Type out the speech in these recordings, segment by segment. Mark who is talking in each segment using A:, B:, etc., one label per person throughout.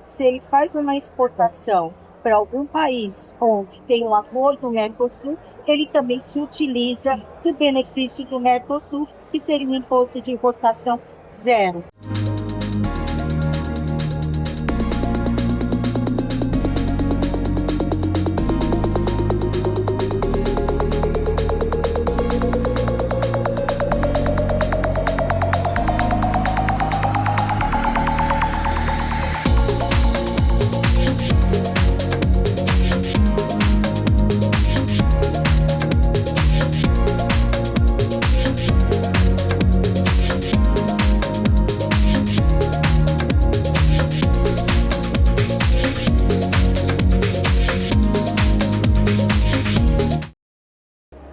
A: se ele faz uma exportação para algum país onde tem um acordo do Mercosul, ele também se utiliza do benefício do Mercosul, que seria um imposto de importação zero.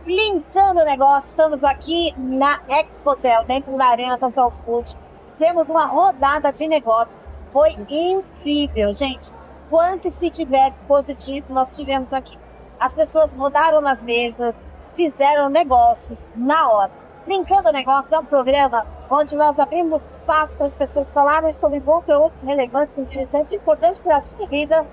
B: Linkando o negócio, estamos aqui na Expotel, dentro da Arena Total Food. Fizemos uma rodada de negócio. Foi incrível, gente. Quanto feedback positivo nós tivemos aqui. As pessoas rodaram nas mesas, fizeram negócios na hora. Linkando o negócio é um programa onde nós abrimos espaço para as pessoas falarem sobre conteúdos relevantes, interessantes e importantes para a sua vida.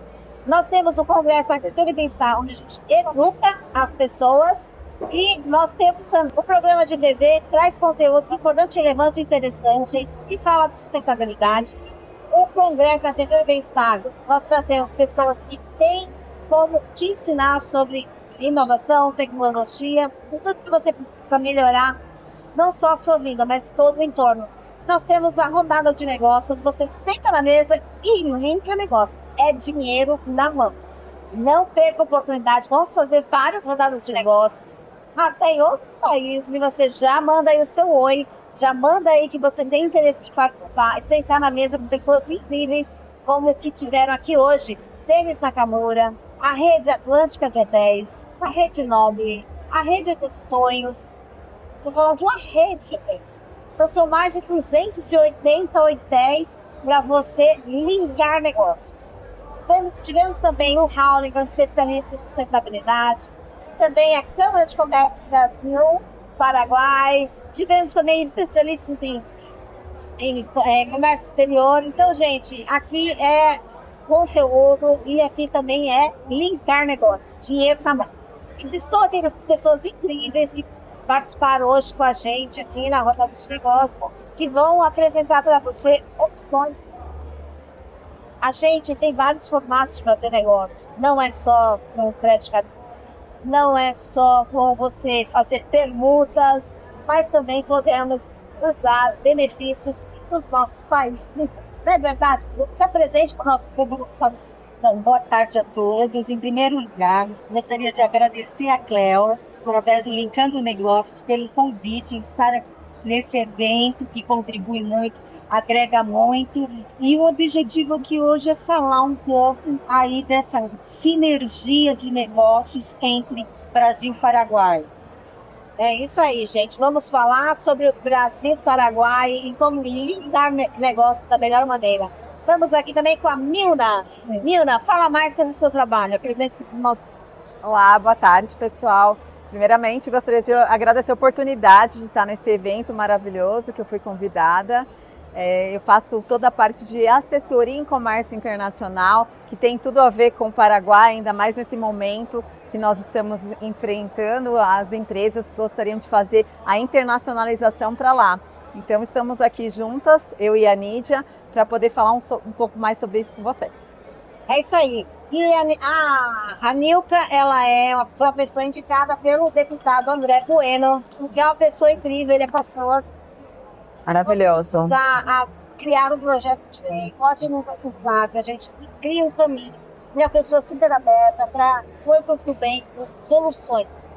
B: Nós temos o Congresso Agricultura e Bem-Estar, onde a gente educa as pessoas. E nós temos também o programa de TV, que traz conteúdos importantes, relevantes e interessantes e fala de sustentabilidade. O Congresso Agricultura e Bem-Estar, nós trazemos pessoas que têm como te ensinar sobre inovação, tecnologia, e tudo que você precisa para melhorar, não só a sua vida, mas todo o entorno. Nós temos a rodada de negócio, onde você senta na mesa e linka negócio. É dinheiro na mão. Não perca a oportunidade, vamos fazer várias rodadas de negócios, até em outros países, e você já manda aí o seu oi, já manda aí que você tem interesse de participar e sentar na mesa com pessoas incríveis, como que tiveram aqui hoje, Denis Nakamura, a Rede Atlântica de Hotéis, a Rede Nobre, a Rede dos Sonhos. Estou falando de uma rede de hotéis. Então são mais de 280 hotéis para você linkar negócios. Tivemos também o Howling, especialista em sustentabilidade, também a Câmara de Comércio do Brasil, Paraguai. Tivemos também especialistas em comércio exterior. Então, gente, aqui é conteúdo e aqui também é linkar negócio, dinheiro na mão. Estou aqui com essas pessoas incríveis que participaram hoje com a gente aqui na Rodada de Negócio, que vão apresentar para você opções. A gente tem vários formatos de fazer negócio. Não é só com crédito cartão, não é só com você fazer permutas, mas também podemos usar benefícios dos nossos países. Não é verdade? Se apresente para o nosso público.
A: Então, boa tarde a todos. Em primeiro lugar, gostaria de agradecer a Cleo, através do Linkando Negócios, pelo convite em estar nesse evento que contribui muito, agrega muito. E o objetivo aqui hoje é falar um pouco aí dessa sinergia de negócios entre Brasil e Paraguai.
B: É isso aí, gente. Vamos falar sobre o Brasil, Paraguai e como linkar negócios da melhor maneira. Estamos aqui também com a Milna. Milna, fala mais sobre o seu trabalho. Apresente-se para o nosso...
C: Olá, boa tarde, pessoal. Primeiramente, gostaria de agradecer a oportunidade de estar nesse evento maravilhoso que eu fui convidada. Eu faço toda a parte de assessoria em comércio internacional, que tem tudo a ver com o Paraguai, ainda mais nesse momento que nós estamos enfrentando as empresas que gostariam de fazer a internacionalização para lá. Então, estamos aqui juntas, eu e a Nídia, para poder falar um pouco mais sobre isso com você.
B: É isso aí. E a Nilka, ela foi uma pessoa indicada pelo deputado André Bueno, que é uma pessoa incrível, ele é pastor.
C: Maravilhoso.
B: A criar um projeto de lei, pode nos acessar, que a gente cria um caminho. Uma pessoa super aberta para coisas do bem, soluções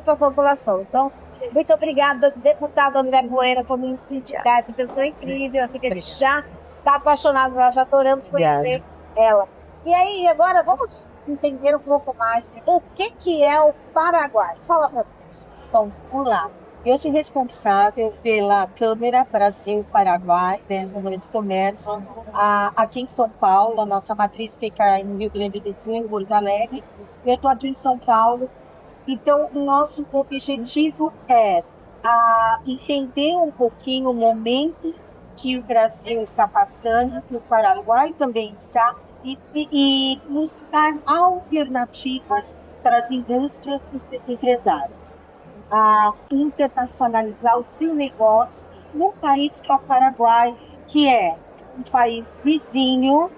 B: para a população. Então, muito obrigada, deputado André Bueno, por nos indicar essa pessoa incrível, que a gente já está apaixonado, nós já adoramos conhecer ela. E aí, agora vamos entender um pouco mais o que é o Paraguai. Fala para nós.
A: Bom, vamos lá. Eu sou responsável pela Câmara Brasil-Paraguai, da Câmara de Comércio, aqui em São Paulo. A nossa matriz fica no Rio Grande do Sul, em Porto Alegre. Eu estou aqui em São Paulo. Então, o nosso objetivo é entender um pouquinho o momento que o Brasil está passando, que o Paraguai também está, e buscar alternativas para as indústrias e para os empresários, a internacionalizar o seu negócio num país que é o Paraguai, que é um país vizinho,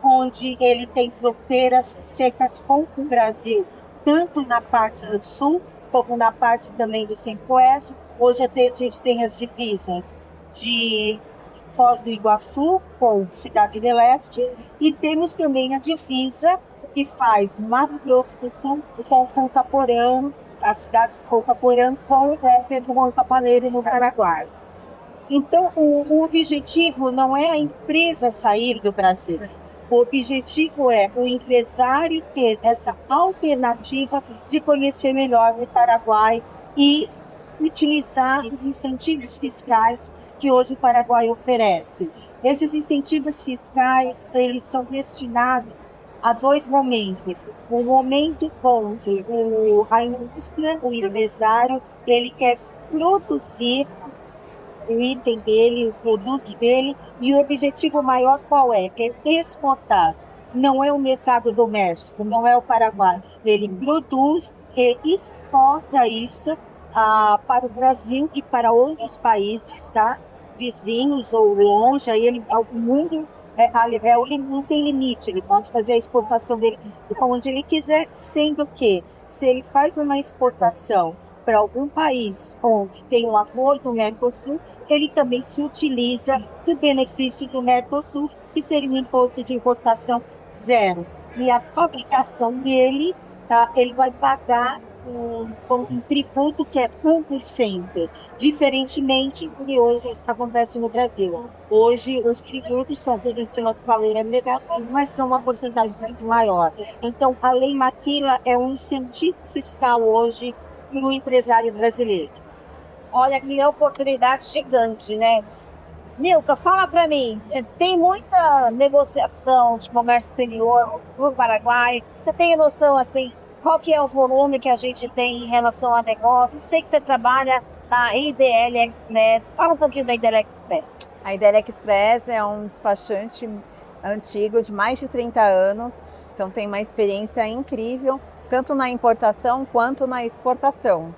A: onde ele tem fronteiras secas com o Brasil, tanto na parte do sul, como na parte também de Centro-Oeste. Hoje a gente tem as divisas de Foz do Iguaçu com Cidade do Leste, e temos também a divisa que faz Mato Grosso do Sul com Ponta Porã, a cidade de Ponta Porã com Pedro Monta Paleiro no Paraguai. Então, o objetivo não é a empresa sair do Brasil. O objetivo é o empresário ter essa alternativa de conhecer melhor o Paraguai e utilizar os incentivos fiscais que hoje o Paraguai oferece. Esses incentivos fiscais, eles são destinados a dois momentos. O momento onde a indústria, o empresário, ele quer produzir o item dele, o produto dele, e o objetivo maior qual é? É exportar. Não é o mercado doméstico, não é o Paraguai. Ele produz e exporta isso para o Brasil e para outros países, tá? Vizinhos ou longe, aí o mundo não tem limite, ele pode fazer a exportação dele onde ele quiser, sendo que se ele faz uma exportação para algum país onde tem um acordo do Mercosul, ele também se utiliza do benefício do Mercosul, que seria um imposto de importação zero. E a fabricação dele, tá, ele vai pagar um tributo que é 1%, diferentemente do que hoje acontece no Brasil. Hoje, os tributos são todos em cima do valor agregado, mas são uma porcentagem muito maior. Então, a Lei Maquila é um incentivo fiscal hoje para o empresário brasileiro.
B: Olha que oportunidade gigante, né? Nilka, fala para mim, tem muita negociação de comércio exterior no Paraguai? Você tem noção, assim, qual que é o volume que a gente tem em relação a negócios? Sei que você trabalha na IDL Express. Fala um pouquinho da IDL Express.
C: A IDL Express é um despachante antigo de mais de 30 anos, então tem uma experiência incrível, tanto na importação quanto na exportação.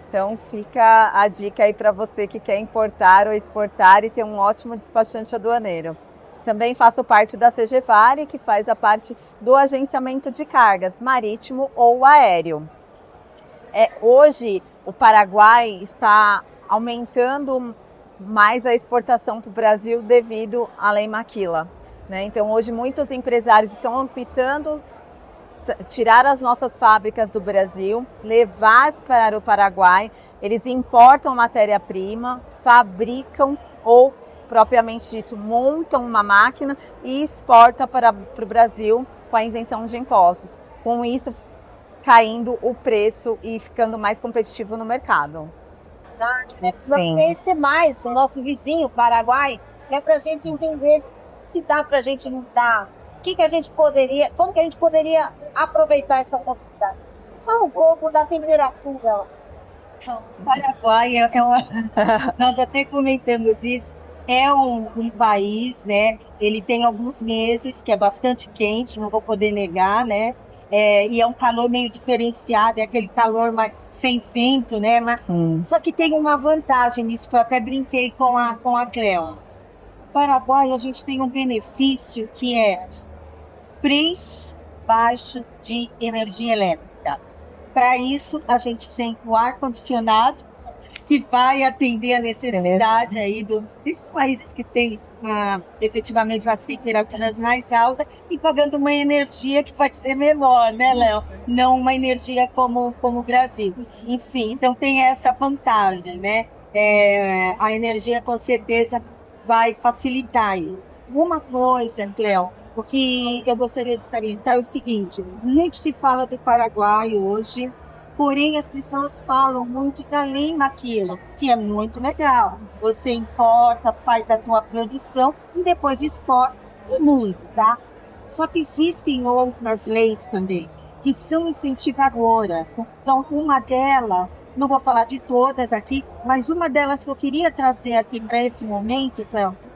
C: Então fica a dica aí para você que quer importar ou exportar e ter um ótimo despachante aduaneiro. Também faço parte da CGVARE, que faz a parte do agenciamento de cargas, marítimo ou aéreo. Hoje o Paraguai está aumentando mais a exportação para o Brasil devido à Lei Maquila, né? Então hoje muitos empresários estão optando tirar as nossas fábricas do Brasil, levar para o Paraguai, eles importam matéria-prima, fabricam ou, propriamente dito, montam uma máquina e exportam para o Brasil com a isenção de impostos. Com isso, caindo o preço e ficando mais competitivo no mercado.
B: Precisa conhecer mais o nosso vizinho, Paraguai, para a gente entender se dá para a gente mudar. Como que a gente poderia aproveitar essa oportunidade? Fala um pouco da temperatura.
A: O Paraguai nós até comentamos isso, é um país, né? Ele tem alguns meses que é bastante quente, não vou poder negar, né? E é um calor meio diferenciado, é aquele calor sem vento, né? Só que tem uma vantagem nisso, que eu até brinquei com a Cleo. No Paraguai, a gente tem um benefício que é preço baixo de energia elétrica. Para isso, a gente tem o ar-condicionado, que vai atender a necessidade aí desses países que têm efetivamente as temperaturas mais altas e pagando uma energia que pode ser menor, né, Léo? Não uma energia como o Brasil. Enfim, então tem essa vantagem, né? A energia com certeza vai facilitar aí. Uma coisa, Cleo, o que eu gostaria de salientar é o seguinte: muito se fala do Paraguai hoje, porém as pessoas falam muito da Lei Maquila, que é muito legal. Você importa, faz a tua produção e depois exporta o mundo, tá? Só que existem outras leis também. que são incentivadoras. Então, uma delas, não vou falar de todas aqui, mas uma delas que eu queria trazer aqui para esse momento,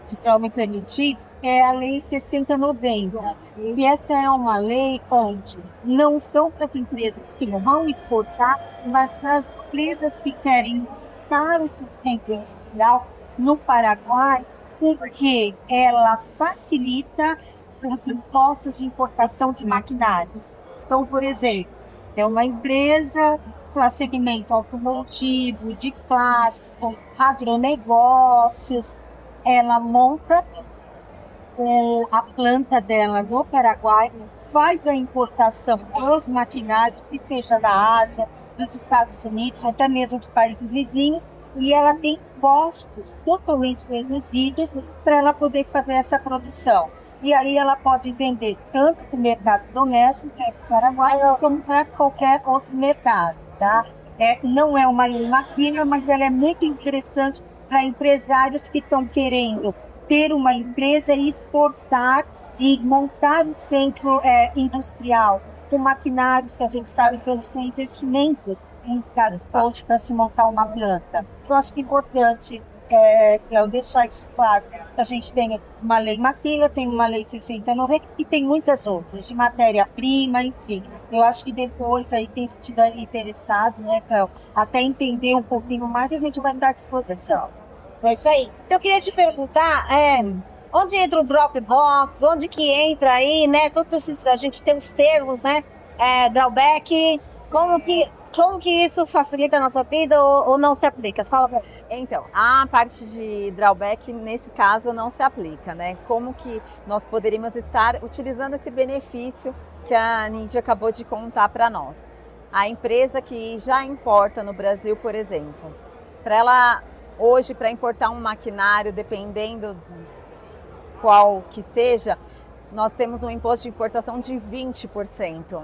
A: se eu me permitir, é a Lei 6090. E essa é uma lei onde não são para as empresas que vão exportar, mas para as empresas que querem montar o seu centro industrial no Paraguai, porque ela facilita os impostos de importação de maquinários. Então, por exemplo, é uma empresa segmento automotivo, de plástico, agronegócios, ela monta a planta dela no Paraguai, faz a importação dos maquinários, que seja da Ásia, dos Estados Unidos, ou até mesmo de países vizinhos, e ela tem custos totalmente reduzidos para ela poder fazer essa produção. E aí ela pode vender tanto para o mercado doméstico, que é para o Paraguai, como para qualquer outro mercado, tá? Não é uma lei maquina, mas ela é muito interessante para empresários que estão querendo ter uma empresa e exportar e montar um centro industrial com maquinários que a gente sabe que hoje são investimentos em cada ponto para se montar uma planta. Eu acho que é importante eu deixar isso claro. A gente tem uma lei Maquila, tem uma lei 6090 e tem muitas outras, de matéria-prima, enfim. Eu acho que depois aí tem se tiver interessado, né, para até entender um pouquinho mais, a gente vai estar à disposição.
B: É isso aí. Eu queria te perguntar, onde entra o Dropbox, onde que entra aí, né? Todos esses, a gente tem os termos, né? Drawback, como que isso facilita a nossa vida ou não se aplica? Fala pra mim.
C: Então, a parte de drawback, nesse caso, não se aplica, né? Como que nós poderíamos estar utilizando esse benefício que a Nidia acabou de contar para nós? A empresa que já importa no Brasil, por exemplo, para ela hoje, para importar um maquinário, dependendo qual que seja, nós temos um imposto de importação de 20%.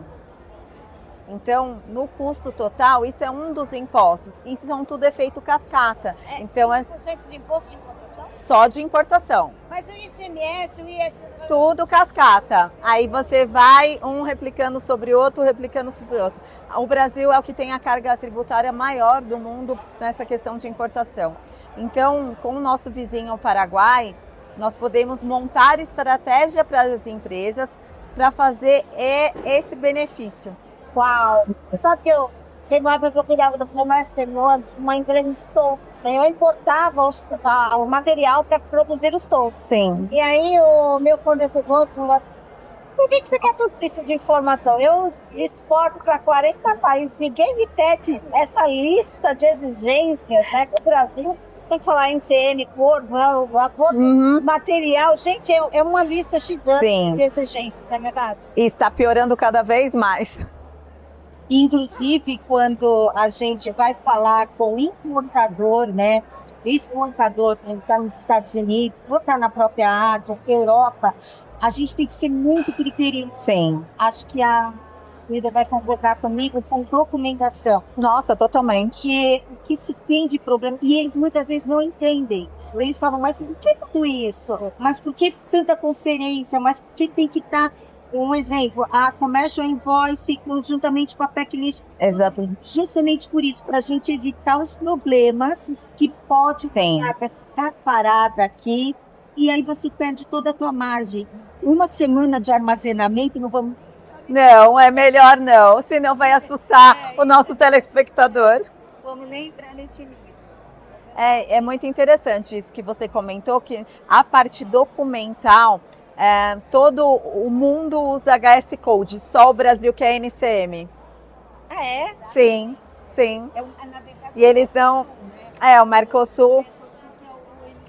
C: Então, no custo total, isso é um dos impostos. Isso são tudo efeito cascata.
B: Então, 20% de imposto de importação?
C: Só de importação.
B: Mas o ICMS, o IS...
C: Tudo cascata. Aí você vai um replicando sobre outro, O Brasil é o que tem a carga tributária maior do mundo nessa questão de importação. Então, com o nosso vizinho o Paraguai, nós podemos montar estratégia para as empresas para fazer esse benefício.
B: Uau! Você sabe que teve uma época que eu cuidava do comércio exterior, uma empresa de toldos. Eu importava o material para produzir os toldos.
C: Sim.
B: E aí o meu fornecedor falou assim, por que você quer tudo isso de informação? Eu exporto para 40 países, ninguém me pede essa lista de exigências, né? Que o Brasil tem que falar em CN, cor, material. Gente, é uma lista gigante de exigências, é verdade?
C: E está piorando cada vez mais.
A: Inclusive, quando a gente vai falar com o importador, né? Exportador, que está nos Estados Unidos, ou está na própria Ásia, Europa, a gente tem que ser muito criterioso.
C: Sim.
A: Acho que a Frida vai concordar comigo com documentação.
C: Nossa, totalmente.
A: O que se tem de problema, e eles muitas vezes não entendem. Eles falam, mas por que tudo isso? Mas por que tanta conferência? Mas por que tem que estar... Um exemplo, a Commercial Invoice juntamente com a PEC-List.
C: Exatamente.
A: Justamente por isso, para a gente evitar os problemas que pode ficar parada aqui e aí você perde toda a tua margem. Uma semana de armazenamento, não vamos...
C: Não, é melhor não, senão vai assustar o nosso telespectador.
A: Vamos nem entrar nesse nível.
C: É muito interessante isso que você comentou, que a parte documental... todo o mundo usa HS Code, só o Brasil que é NCM.
B: Ah, é?
C: Sim. E eles dão... o Mercosul,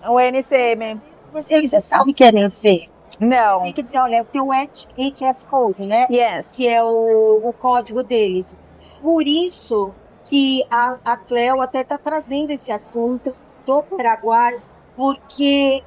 C: o NCM.
A: Você sabe o que é NCM?
C: Não.
A: Tem que dizer, olha, tem o HS Code, né?
C: Yes.
A: Que é o código deles. Por isso que a Cleo até está trazendo esse assunto do Paraguai, porque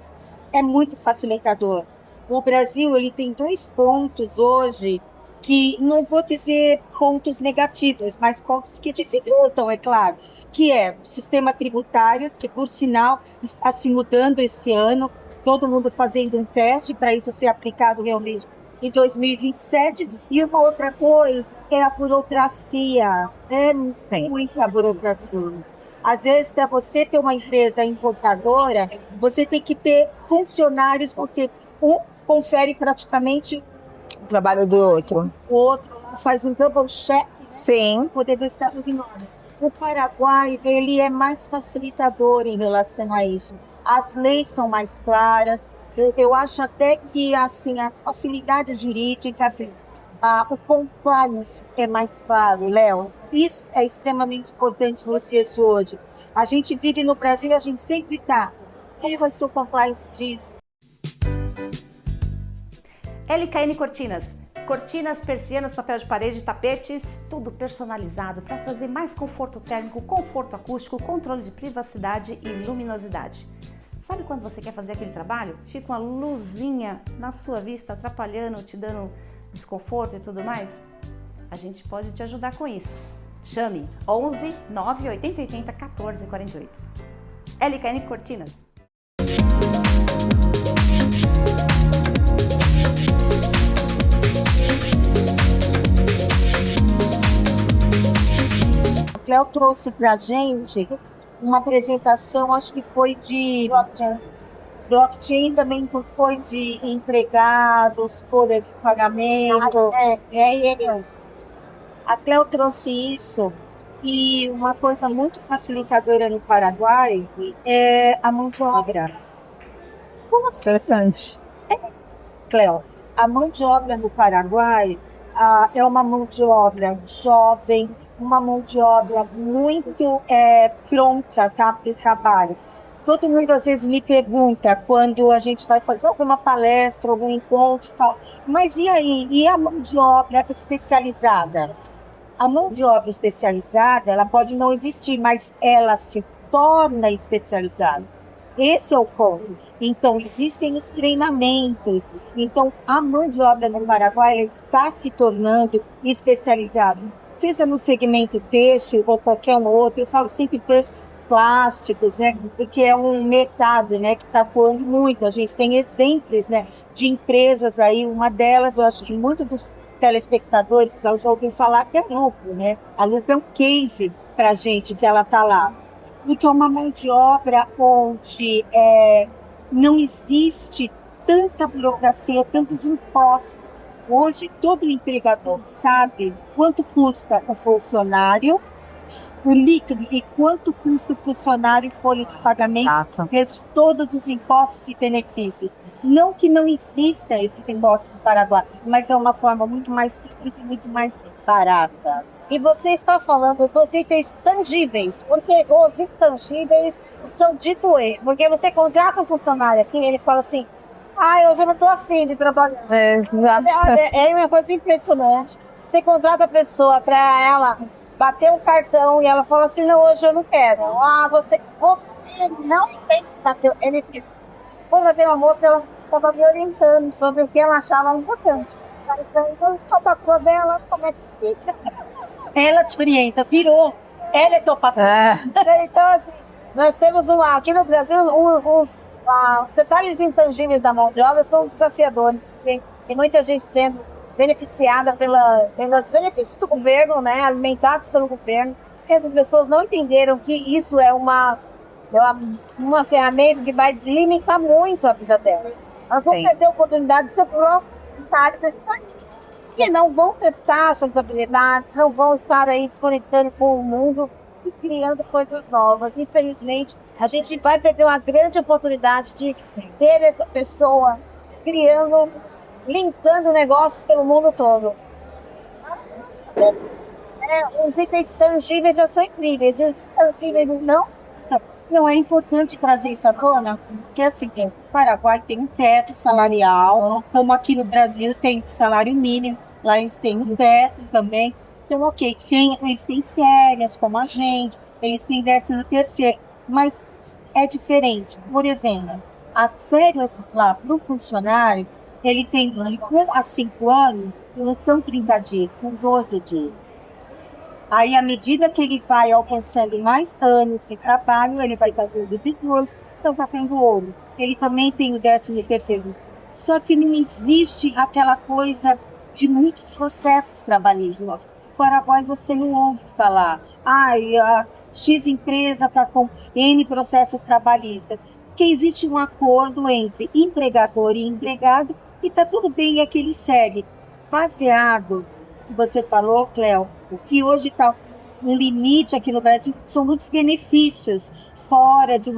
A: é muito facilitador. O Brasil ele tem 2 pontos hoje que não vou dizer pontos negativos, mas pontos que dificultam, é claro, que é o sistema tributário, que por sinal está se mudando esse ano, todo mundo fazendo um teste para isso ser aplicado realmente em 2027. E uma outra coisa é a burocracia. É
C: Sim.
A: muita burocracia. Às vezes, para você ter uma empresa importadora, você tem que ter funcionários, porque um confere praticamente
C: O trabalho do outro.
A: o outro, faz um double check
C: Sim.
A: para poder ver se está tudo em ordem. O Paraguai, ele é mais facilitador em relação a isso. As leis são mais claras. Eu acho até que assim as facilidades jurídicas, o compliance é mais claro, Léo. Isso é extremamente importante nos dias de hoje. A gente vive no Brasil, a gente sempre está. Como vai ser o compliance disso?
D: LKN Cortinas. Cortinas, persianas, papel de parede, tapetes, tudo personalizado para trazer mais conforto térmico, conforto acústico, controle de privacidade e luminosidade. Sabe quando você quer fazer aquele trabalho? Fica uma luzinha na sua vista atrapalhando, te dando desconforto e tudo mais? A gente pode te ajudar com isso. Chame 11 9 80 80 14 48. LKN Cortinas.
A: O Cléo trouxe para a gente uma apresentação, acho que foi de blockchain, também foi de empregados, folha de pagamento. A Cléo trouxe isso, e uma coisa muito facilitadora no Paraguai é a mão de obra. Como assim,
C: Interessante.
A: Cléo? A mão de obra no Paraguai é uma mão de obra jovem, uma mão de obra muito pronta, tá, para o trabalho. Todo mundo às vezes me pergunta, quando a gente vai fazer alguma palestra, algum encontro, fala, mas e aí? E a mão de obra especializada? A mão de obra especializada, ela pode não existir, mas ela se torna especializada. Esse é o ponto. Então, existem os treinamentos. Então, a mão de obra no Paraguai ela está se tornando especializada. Seja no segmento têxtil ou qualquer um outro, eu falo sempre têxtil, plásticos, né? Porque é um mercado, né, que está atuando muito. A gente tem exemplos, né, de empresas aí. Uma delas, eu acho que muitos dos telespectadores que eu já ouvi falar que é a Lupo, né? A Lupo é um case para a gente que ela está lá. Porque é uma mão de obra onde não existe tanta burocracia, tantos impostos. Hoje, todo empregador sabe quanto custa o funcionário, o líquido, e quanto custa o funcionário em folha de pagamento,
C: Exato.
A: vezes todos os impostos e benefícios. Não que não exista esses impostos no Paraguai, mas é uma forma muito mais simples e muito mais barata.
B: E você está falando dos itens tangíveis, porque os intangíveis são de doer. Porque você contrata um funcionário aqui e ele fala assim, hoje eu não estou afim de trabalhar.
C: Exato.
B: É uma coisa impressionante. Você contrata a pessoa para ela bater um cartão e ela fala assim, não, hoje eu não quero. Você não tem que bater. Quando eu tenho uma moça, ela estava me orientando sobre o que ela achava importante. Então, só para a dela, como é que fica?
A: Ela te orienta, virou. Ela é tua patroa.
B: Então, assim, nós temos aqui no Brasil, os detalhes intangíveis da mão de obra são desafiadores. Tem muita gente sendo beneficiada pelos benefícios do governo, né, alimentados pelo governo. Essas pessoas não entenderam que isso é uma ferramenta que vai limitar muito a vida delas. Elas vão perder a oportunidade de ser proprietário desse país. Que não vão testar suas habilidades, não vão estar aí se conectando com o mundo e criando coisas novas. Infelizmente, a gente vai perder uma grande oportunidade de ter essa pessoa criando, linkando negócios pelo mundo todo. Os itens tangíveis já são incríveis, os intangíveis não.
A: Não, é importante trazer isso à tona, porque assim, o Paraguai tem um teto salarial, como aqui no Brasil tem salário mínimo, lá eles têm um teto também. Então, ok, eles têm férias, como a gente, eles têm 13º, mas é diferente. Por exemplo, as férias lá para o funcionário, ele tem de 1 a 5 anos, não são 30 dias, são 12 dias. Aí, à medida que ele vai alcançando mais anos de trabalho, ele vai estar tendo de ouro, então está tendo ouro. Ele também tem o 13º Só que não existe aquela coisa de muitos processos trabalhistas. No Paraguai você não ouve falar, a X empresa está com N processos trabalhistas. Porque existe um acordo entre empregador e empregado e está tudo bem, é que ele segue. Baseado, você falou, Cléo, o que hoje está um limite aqui no Brasil, são muitos benefícios fora de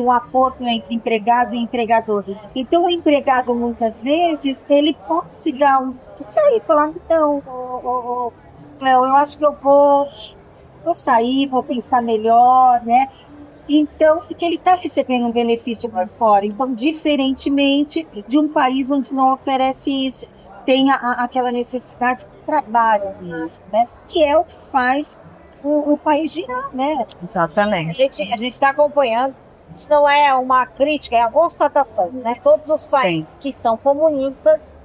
A: um acordo entre empregado e empregador. Então, o empregado, muitas vezes, ele pode se dar de sair e falar, então, Cléo, eu acho que eu vou sair, vou pensar melhor, né? Então, porque ele está recebendo um benefício por fora. Então, diferentemente de um país onde não oferece isso, tem aquela necessidade de trabalho mesmo, né? Que é o que faz o país girar, né?
C: Exatamente.
B: A gente está acompanhando. Isso não é uma crítica, é uma constatação, né? Todos os países que são comunistas,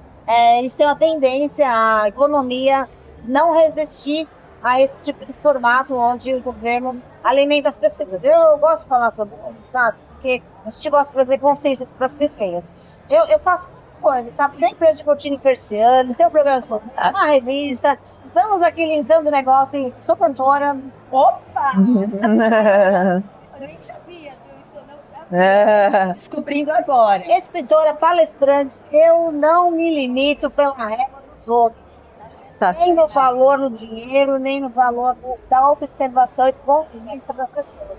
B: eles têm uma tendência à economia não resistir a esse tipo de formato onde o governo alimenta as pessoas. Eu gosto de falar sobre isso, sabe? Porque a gente gosta de trazer consciências para as pessoas. Eu faço coisas, sabe? Tem empresa de cortina e persiana, tem um programa de uma revista. Estamos aqui linkando o negócio. Sou cantora. Opa! Eu nem sabia, viu? Isso eu não sabia. Descobrindo agora. Escritora, palestrante, eu não me limito pela régua dos outros. Nem no valor do dinheiro, nem no valor da observação e convivência das pessoas.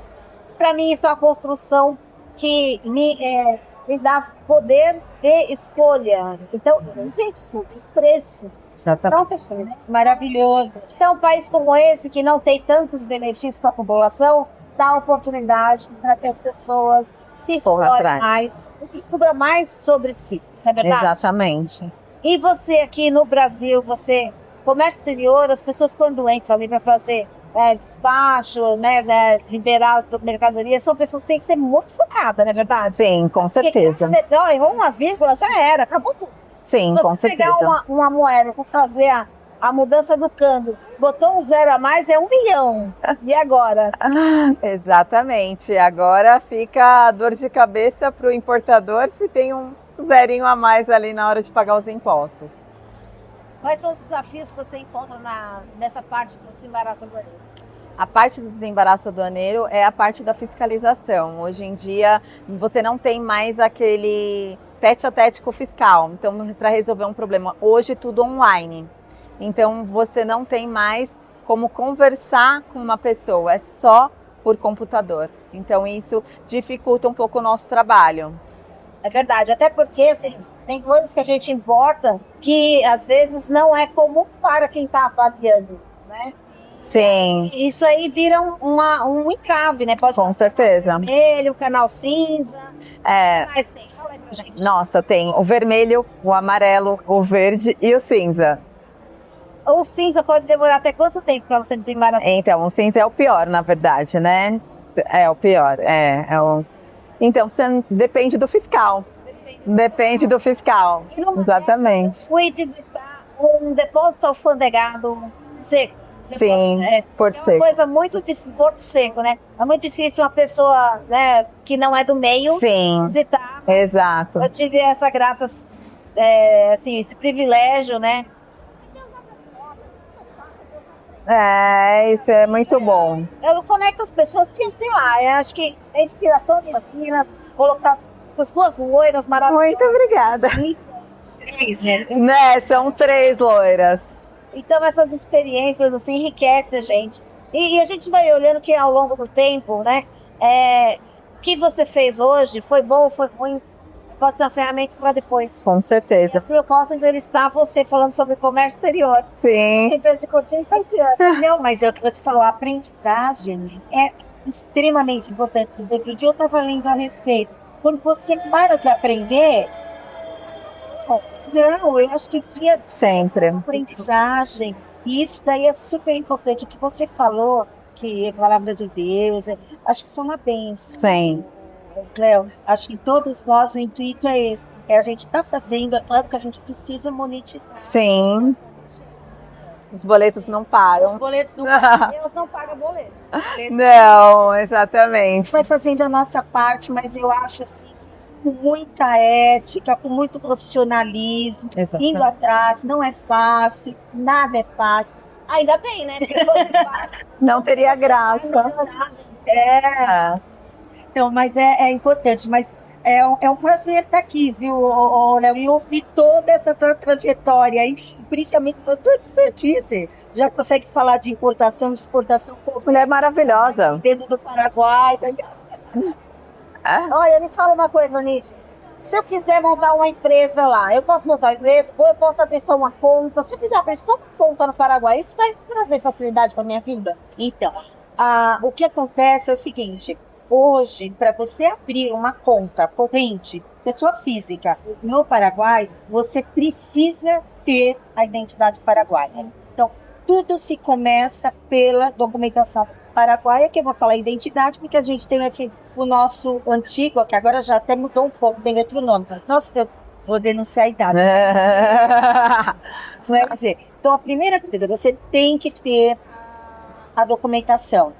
B: Para mim, isso é uma construção que me dá poder de escolha. Então, gente, isso tem preço. Então, pessoal,
A: Maravilhoso.
B: então, um país como esse, que não tem tantos benefícios para a população, dá oportunidade para que as pessoas se explorem mais, descubram mais sobre si. Não é verdade?
C: Exatamente.
B: E você aqui no Brasil, comércio exterior, as pessoas quando entram ali para fazer despacho, né, liberar as mercadorias, são pessoas que têm que ser muito focadas, não é verdade?
C: Sim, com certeza.
B: Porque errou uma vírgula, já era, acabou tudo.
C: Sim, com
B: Você
C: certeza.
B: pegar uma moeda para fazer a mudança do câmbio, botou um 0 a mais, é 1 milhão. E agora?
C: Exatamente. Agora fica a dor de cabeça para o importador se tem um zerinho a mais ali na hora de pagar os impostos.
B: Quais são os desafios que você encontra nessa parte do desembaraço aduaneiro?
C: A parte do desembaraço aduaneiro é a parte da fiscalização. Hoje em dia, você não tem mais aquele tete a tete com o fiscal. Então, para resolver um problema, hoje tudo online. Então, você não tem mais como conversar com uma pessoa, é só por computador. Então, isso dificulta um pouco o nosso trabalho.
B: É verdade, até porque, assim, tem coisas que a gente importa que, às vezes, não é comum para quem está avaliando, né?
C: Sim.
B: Isso aí vira um entrave, né? Pode
C: Com certeza.
B: vermelho, canal cinza. Mas tem, fala aí pra gente.
C: Nossa, tem o vermelho, o amarelo, o verde e o cinza.
B: O cinza pode demorar até quanto tempo para você desembaraçar?
C: Então, o cinza é o pior, na verdade, né? É o pior. Então, depende do fiscal. Depende do fiscal. Exatamente.
B: Fui visitar um depósito alfandegado seco.
C: Sim, Porto
B: Seco.
C: Seco.
B: É uma coisa muito difícil, Porto Seco, né? É muito difícil uma pessoa, né, que não é do meio visitar.
C: Exato.
B: Eu tive essa grata, assim, esse privilégio, né?
C: Isso é muito bom.
B: Eu conecto as pessoas porque, sei lá, eu acho que a inspiração de Campinas, colocar essas duas loiras maravilhosas.
C: Muito obrigada.
A: 3,
C: né? São 3 loiras.
B: Então essas experiências assim enriquecem a gente. E a gente vai olhando que ao longo do tempo, né? O que você fez hoje foi bom, foi ruim, pode ser uma ferramenta para depois.
C: Com certeza.
B: E assim eu posso entrevistar você falando sobre comércio exterior.
C: Sim.
B: Empresa de cortina e persiana.
A: Não, mas é o que você falou, a aprendizagem é extremamente importante. Outro dia eu estava lendo a respeito. Quando você para de aprender, não, eu acho que tinha
C: Sempre.
A: aprendizagem. E isso daí é super importante. O que você falou, que é a palavra de Deus, acho que isso é uma bênção.
C: Sim.
A: Cléo, acho que todos nós, o intuito é esse. A gente está fazendo, é claro que a gente precisa monetizar.
C: Sim. Os boletos não param.
A: Os boletos não
B: Deus não paga boleto.
C: Não, exatamente.
A: vai fazendo a nossa parte, mas eu acho assim, com muita ética, com muito profissionalismo,
C: Exatamente.
A: indo atrás. Não é fácil, nada é fácil.
B: Ainda bem, né? Porque se fosse fácil,
C: Não teria graça.
A: É, então, mas é importante. Mas é um prazer estar aqui, viu, Léo? E ouvir toda essa tua trajetória aí, principalmente com a tua expertise. Já consegue falar de importação, de exportação,
C: Mulher maravilhosa.
A: dentro do Paraguai.
B: olha, me fala uma coisa, Nietzsche. Se eu quiser montar uma empresa lá, eu posso montar uma empresa ou eu posso abrir só uma conta. Se eu quiser abrir só uma conta no Paraguai, isso vai trazer facilidade para minha vida?
A: Então, o que acontece é o seguinte: hoje, para você abrir uma conta corrente, pessoa física, no Paraguai, você precisa ter a identidade paraguaia. Então, tudo se começa pela documentação paraguaia, que eu vou falar identidade, porque a gente tem aqui o nosso antigo, que agora já até mudou um pouco, tem outro nome. Nossa, eu vou denunciar a idade. Então, a primeira coisa, você tem que ter a documentação.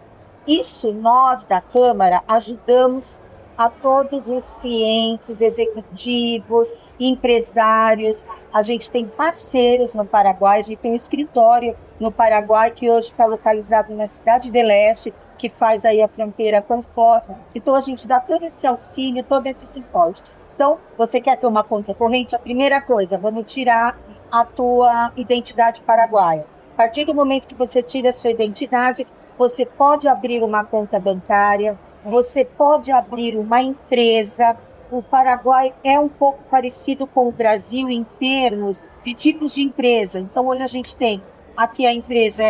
A: Isso nós da Câmara ajudamos a todos os clientes, executivos, empresários. A gente tem parceiros no Paraguai, a gente tem um escritório no Paraguai que hoje está localizado na Cidade de Leste, que faz aí a fronteira com Foz. Então a gente dá todo esse auxílio, todo esse suporte. Então, você quer ter uma conta corrente? A primeira coisa, vamos tirar a tua identidade paraguaia. A partir do momento que você tira a sua identidade, você pode abrir uma conta bancária, você pode abrir uma empresa. O Paraguai é um pouco parecido com o Brasil em termos de tipos de empresa. Então, hoje a gente tem aqui a empresa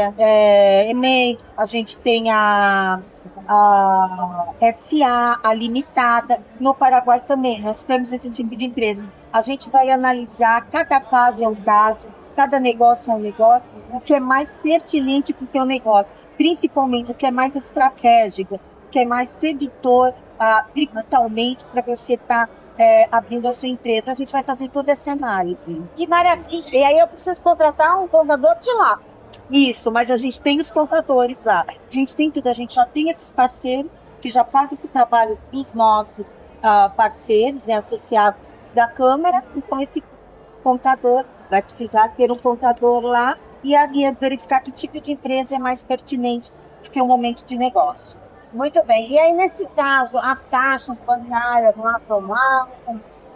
A: EMEI, a gente tem a SA, a limitada. No Paraguai também, nós temos esse tipo de empresa. A gente vai analisar, cada caso é um caso, cada negócio é um negócio, o que é mais pertinente para o teu negócio, principalmente o que é mais estratégico, o que é mais sedutor tributalmente para você estar abrindo a sua empresa. A gente vai fazer toda essa análise.
B: Que maravilha! E aí eu preciso contratar um contador de lá.
A: Isso, mas a gente tem os contadores lá. A gente tem tudo, a gente já tem esses parceiros que já fazem esse trabalho dos nossos parceiros, né, associados da Câmara. Então, esse contador vai precisar ter um contador lá e verificar que tipo de empresa é mais pertinente porque é um momento de negócio.
B: Muito bem. E aí, nesse caso, as taxas bancárias lá são altas?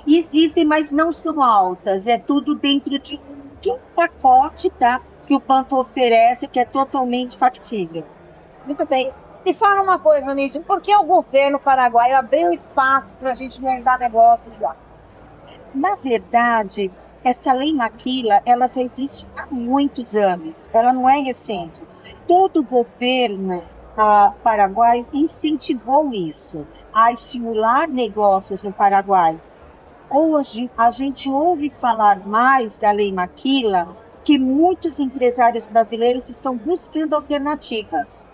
A: Existem, mas não são altas. É tudo dentro de um pacote, tá? Que o banco oferece, que é totalmente factível.
B: Muito bem. Me fala uma coisa, Nídia, por que o governo paraguaio abriu espaço para a gente montar negócios lá?
A: Na verdade, essa lei Maquila, ela já existe há muitos anos. Ela não é recente. Todo governo paraguaio incentivou isso, a estimular negócios no Paraguai. Hoje, a gente ouve falar mais da lei Maquila, que muitos empresários brasileiros estão buscando alternativas.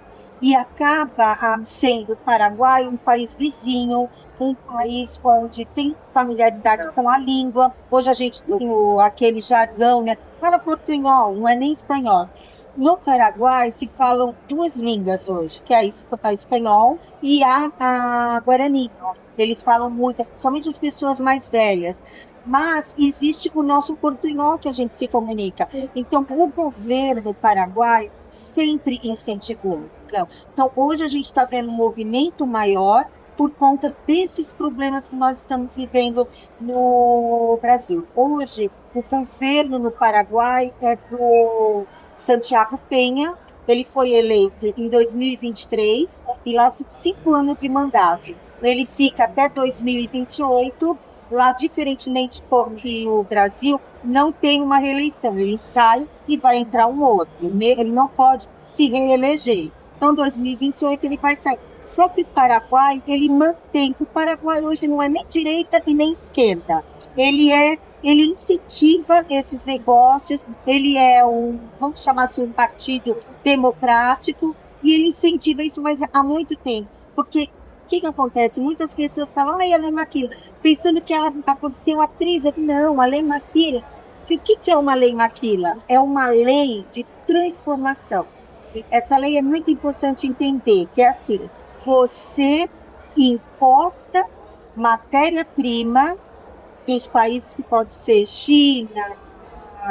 A: E acaba sendo o Paraguai um país vizinho, um país onde tem familiaridade com a língua. Hoje a gente tem aquele jargão, né? Fala portunhol, não é nem espanhol. No Paraguai se falam duas línguas hoje, que é a espanhol e a guarani. Eles falam muito, especialmente as pessoas mais velhas. Mas existe o nosso portunhol que a gente se comunica. Então, o governo paraguaio sempre incentivou. Então, hoje a gente está vendo um movimento maior por conta desses problemas que nós estamos vivendo no Brasil. Hoje, o governo no Paraguai é do Santiago Penha. Ele foi eleito em 2023 e lá são 5 anos de mandato. Ele fica até 2028. Lá, diferentemente que o Brasil, não tem uma reeleição. Ele sai e vai entrar um outro. Ele não pode se reeleger. Então, em 2028, ele vai sair. Só que o Paraguai, ele mantém. O Paraguai hoje não é nem direita e nem esquerda. Ele incentiva esses negócios. Ele é vamos chamar assim, um partido democrático. E ele incentiva isso há muito tempo. Porque o que acontece? Muitas pessoas falam, a lei Maquila, pensando que ela aconteceu atriz. Não, a lei Maquila. O que é uma lei Maquila? É uma lei de transformação. Essa lei é muito importante entender, que é assim, você importa, matéria-prima dos países que pode ser China,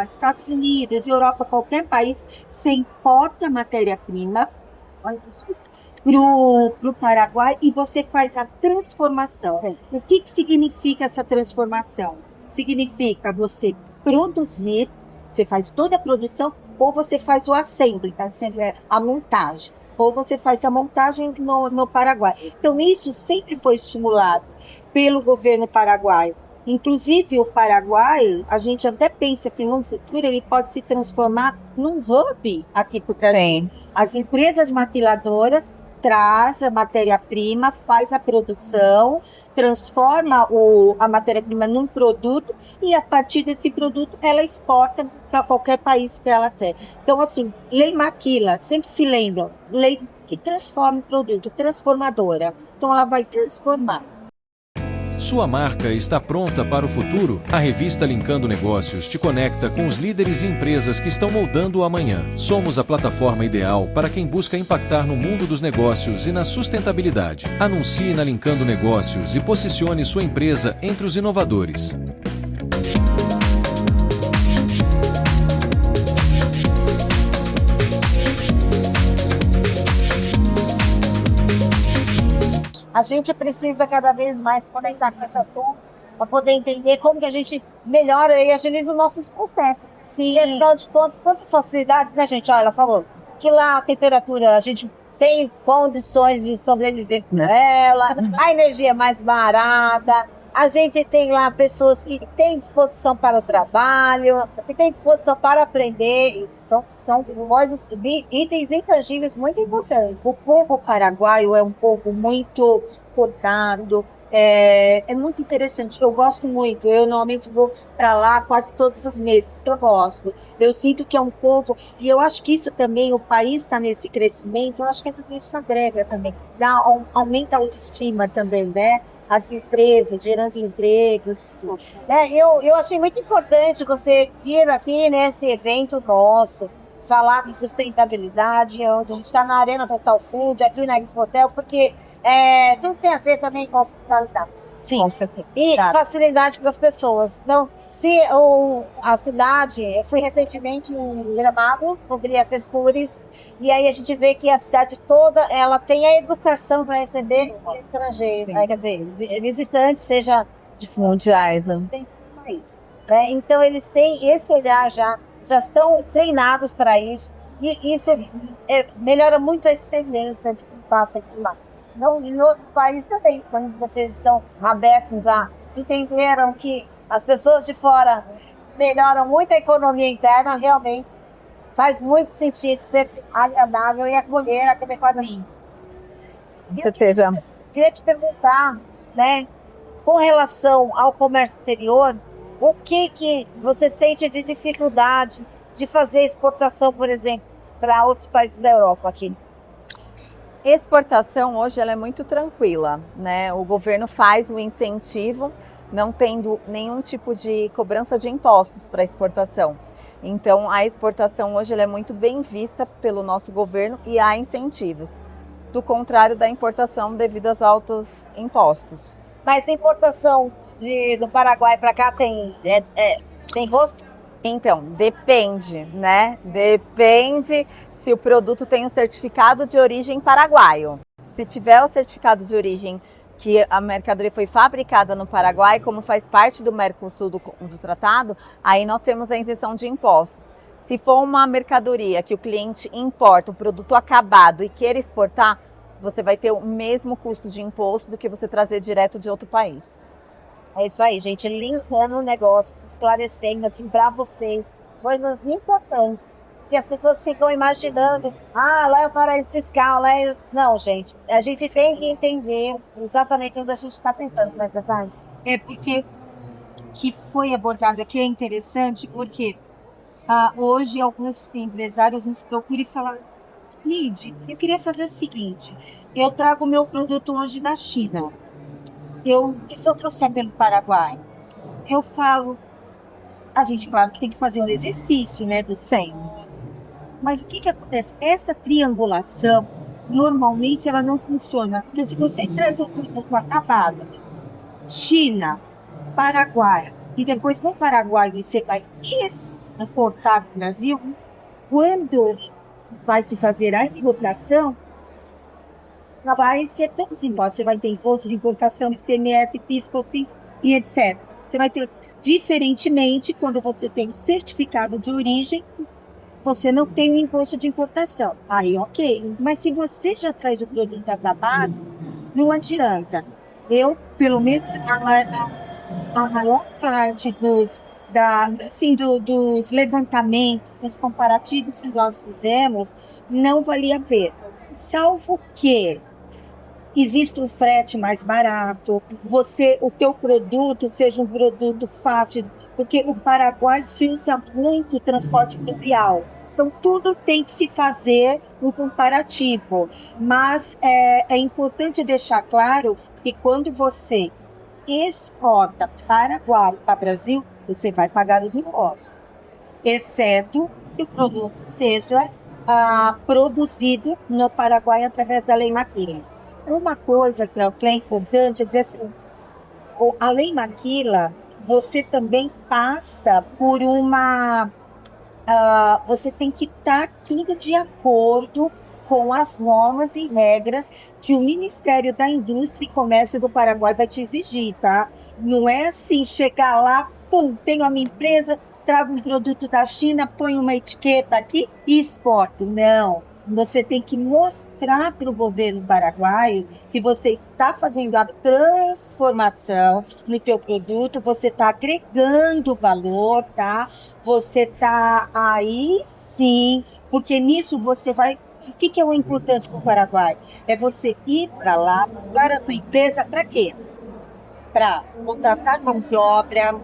A: Estados Unidos, Europa, qualquer país, você importa matéria-prima para o Paraguai e você faz a transformação. O que significa essa transformação? Significa você produzir, você faz toda a produção, ou você faz o assembly, tá? A montagem, ou você faz a montagem no Paraguai. Então, isso sempre foi estimulado pelo governo paraguaio. Inclusive, o Paraguai, a gente até pensa que no futuro ele pode se transformar num hub aqui para o Brasil. As empresas maquiladoras traz a matéria-prima, faz a produção, transforma a matéria-prima num produto e a partir desse produto ela exporta para qualquer país que ela quer. Então, assim, lei maquila, sempre se lembra, lei que transforma o produto, transformadora. Então, ela vai transformar.
E: Sua marca está pronta para o futuro? A revista Linkando Negócios te conecta com os líderes e empresas que estão moldando o amanhã. Somos a plataforma ideal para quem busca impactar no mundo dos negócios e na sustentabilidade. Anuncie na Linkando Negócios e posicione sua empresa entre os inovadores.
B: A gente precisa cada vez mais se conectar com esse assunto para poder entender como que a gente melhora e agiliza os nossos processos.
A: Sim.
B: E, afinal de contas, tantas facilidades, né, gente? Olha, ela falou que lá a temperatura, a gente tem condições de sobreviver com ela, a energia é mais barata, a gente tem lá pessoas que têm disposição para o trabalho, que têm disposição para aprender, isso são coisas, itens intangíveis muito importantes.
A: O povo paraguaio é um povo muito cortado, é muito interessante. Eu gosto muito. Eu normalmente vou para lá quase todos os meses. Eu gosto. Eu sinto que é um povo, e eu acho que isso também, o país está nesse crescimento, eu acho que tudo isso agrega também. Aumenta a autoestima também, né? As empresas, gerando empregos.
B: Eu achei muito importante você vir aqui nesse evento nosso, falar de sustentabilidade, onde a gente está na Arena Total Food, aqui na Expotel, porque tudo tem a ver também com hospitalidade.
A: Sim,
B: e facilidade para as pessoas. Então, se a cidade, eu fui recentemente em Gramado, cobri a Festures, e aí a gente vê que a cidade toda, ela tem a educação para receber estrangeiro, quer dizer, visitantes, seja de mundiais, não tem país. Então, eles têm esse olhar já estão treinados para isso, e isso melhora muito a experiência de quem passa aqui lá. Não, e no outro país também, quando vocês estão abertos a entenderam que as pessoas de fora melhoram muito a economia interna, realmente faz muito sentido ser agradável e acolher aquele quadrinho. Queria te perguntar, né, com relação ao comércio exterior, o que você sente de dificuldade de fazer exportação, por exemplo, para outros países da Europa aqui?
C: Exportação hoje ela é muito tranquila, né? O governo faz o incentivo, não tendo nenhum tipo de cobrança de impostos para exportação. Então a exportação hoje ela é muito bem vista pelo nosso governo e há incentivos. Do contrário da importação devido aos altos impostos.
B: Mas a importação do Paraguai para cá tem rosto?
C: Então, depende, né? Depende se o produto tem um certificado de origem paraguaio. Se tiver o certificado de origem que a mercadoria foi fabricada no Paraguai, como faz parte do Mercosul do tratado, aí nós temos a isenção de impostos. Se for uma mercadoria que o cliente importa, o produto acabado e queira exportar, você vai ter o mesmo custo de imposto do que você trazer direto de outro país.
B: É isso aí, gente, linkando o negócio, esclarecendo aqui para vocês coisas importantes, que as pessoas ficam imaginando, lá é o paraíso fiscal, lá é... Não, gente, a gente tem que entender exatamente onde a gente está tentando, não é verdade?
A: É porque que foi abordado aqui é interessante, porque hoje alguns empresários nos procuram e falam, Lid, eu queria fazer o seguinte, eu trago meu produto hoje da China, e se eu trouxer pelo Paraguai, eu falo, a gente, claro, que tem que fazer um exercício, né, do 100. Mas o que acontece? Essa triangulação, normalmente, ela não funciona. Porque se você traz um produto acabado, China, Paraguai, e depois no Paraguai você vai exportar para o Brasil, quando vai se fazer a importação, vai ser todos os impostos. Você vai ter imposto de importação, ICMS, PIS, COFINS e etc. Você vai ter, diferentemente, quando você tem o certificado de origem, você não tem o imposto de importação. Aí, ok. Mas se você já traz o produto acabado, não adianta. Eu, pelo menos, a maior parte dos levantamentos, dos comparativos que nós fizemos, não valia a pena. Salvo que existe um frete mais barato, o teu produto seja um produto fácil, porque o Paraguai se usa muito transporte fluvial. Então, tudo tem que se fazer no comparativo. Mas é importante deixar claro que quando você exporta Paraguai para Brasil, você vai pagar os impostos, exceto que o produto seja produzido no Paraguai através da Lei Maquila. Uma coisa que é importante é dizer assim, a Lei Maquila, você também passa por você tem que estar tudo de acordo com as normas e regras que o Ministério da Indústria e Comércio do Paraguai vai te exigir, tá? Não é assim, chegar lá, pum, tenho a minha empresa, trago um produto da China, ponho uma etiqueta aqui e exporto. Não. Você tem que mostrar para o governo paraguaio que você está fazendo a transformação no teu produto, você está agregando valor, tá? Você está aí sim, porque nisso você vai... O que é o importante para o Paraguai? É você ir para lá, pagar a tua empresa para quê? Para contratar mão de obra,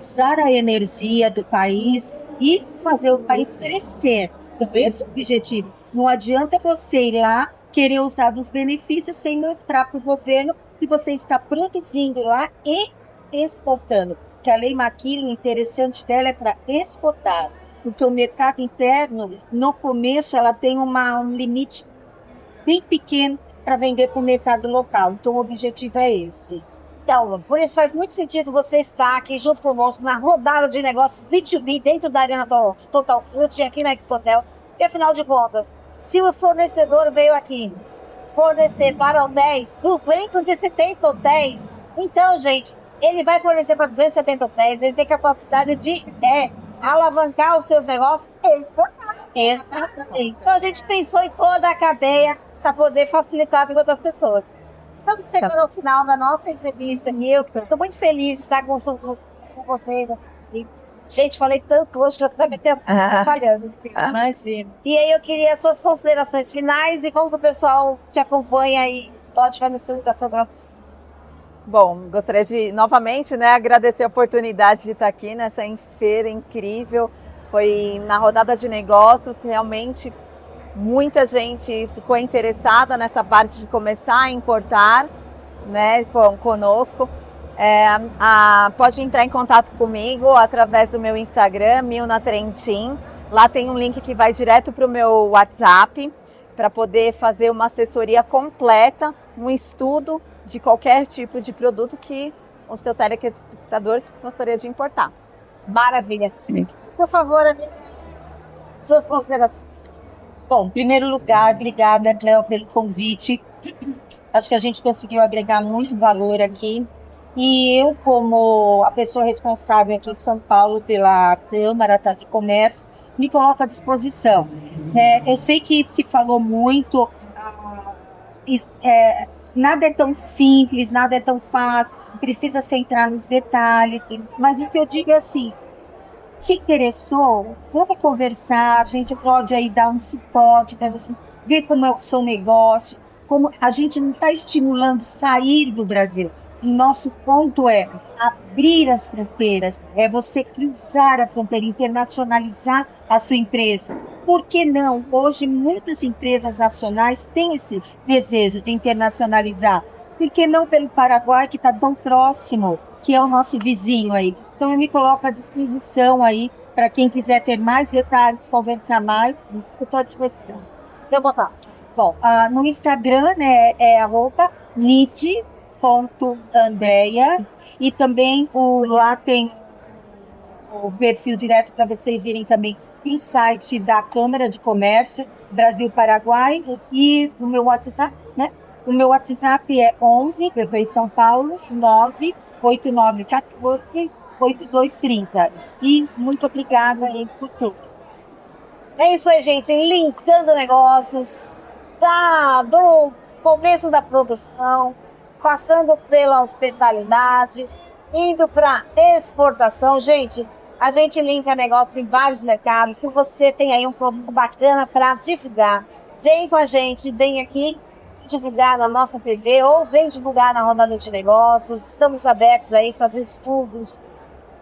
A: usar a energia do país e fazer o país crescer. Então, esse é o objetivo. Não adianta você ir lá querer usar dos benefícios sem mostrar para o governo que você está produzindo lá e exportando. Porque a Lei Maquila, o interessante dela é para exportar. Porque o mercado interno, no começo, ela tem um limite bem pequeno para vender para o mercado local. Então, o objetivo é esse.
B: Então, por isso faz muito sentido você estar aqui junto conosco na rodada de negócios B2B dentro da Arena Total Fruit, aqui na Expotel. E afinal de contas, se o fornecedor veio aqui fornecer para hotéis 270 hotéis, então, gente, ele vai fornecer para 270 hotéis, ele tem capacidade de alavancar os seus negócios e exportar.
A: Exatamente.
B: Então, a gente pensou em toda a cadeia para poder facilitar a vida das pessoas. Estamos chegando ao final da nossa entrevista e eu estou muito feliz de estar com vocês. Gente, falei tanto hoje que eu estou me atrapalhando.
A: Imagina.
B: E aí eu queria as suas considerações finais e como o pessoal te acompanha e pode fazer visualização para você.
C: Bom, gostaria de novamente, agradecer a oportunidade de estar aqui nessa feira incrível. Foi na rodada de negócios, realmente muita gente ficou interessada nessa parte de começar a importar, conosco. Pode entrar em contato comigo através do meu Instagram, Milna Trentin. Lá tem um link que vai direto para o meu WhatsApp para poder fazer uma assessoria completa, um estudo de qualquer tipo de produto que o seu telespectador gostaria de importar.
B: Maravilha. Por favor, amiga, suas considerações.
A: Bom, em primeiro lugar, obrigada, Cléo, pelo convite. Acho que a gente conseguiu agregar muito valor aqui. E eu, como a pessoa responsável aqui em São Paulo pela Câmara de Comércio, me coloco à disposição. Eu sei que se falou muito, nada é tão simples, nada é tão fácil, precisa se entrar nos detalhes, mas o que eu digo é assim, te interessou, vamos conversar, a gente pode aí dar um suporte para vocês, ver como é o seu negócio, como a gente não está estimulando sair do Brasil. O nosso ponto é abrir as fronteiras, é você cruzar a fronteira, internacionalizar a sua empresa. Por que não? Hoje muitas empresas nacionais têm esse desejo de internacionalizar. Por que não pelo Paraguai, que está tão próximo, que é o nosso vizinho aí? Então eu me coloco à disposição aí, para quem quiser ter mais detalhes, conversar mais, eu estou à disposição.
B: Se eu botar.
A: Bom, no Instagram é @nid c.andrea, e também lá tem o perfil direto para vocês irem também no site da Câmara de Comércio Brasil-Paraguai, e o meu WhatsApp, né? O meu WhatsApp é 11, eu estou em São Paulo, 98914-8230. E muito obrigada aí por tudo.
B: É isso aí, gente. Linkando negócios, do começo da produção, passando pela hospitalidade, indo para exportação. Gente, a gente linka negócio em vários mercados. Se você tem aí um produto bacana para divulgar, vem com a gente, vem aqui divulgar na nossa TV ou vem divulgar na rodada de negócios. Estamos abertos aí a fazer estudos.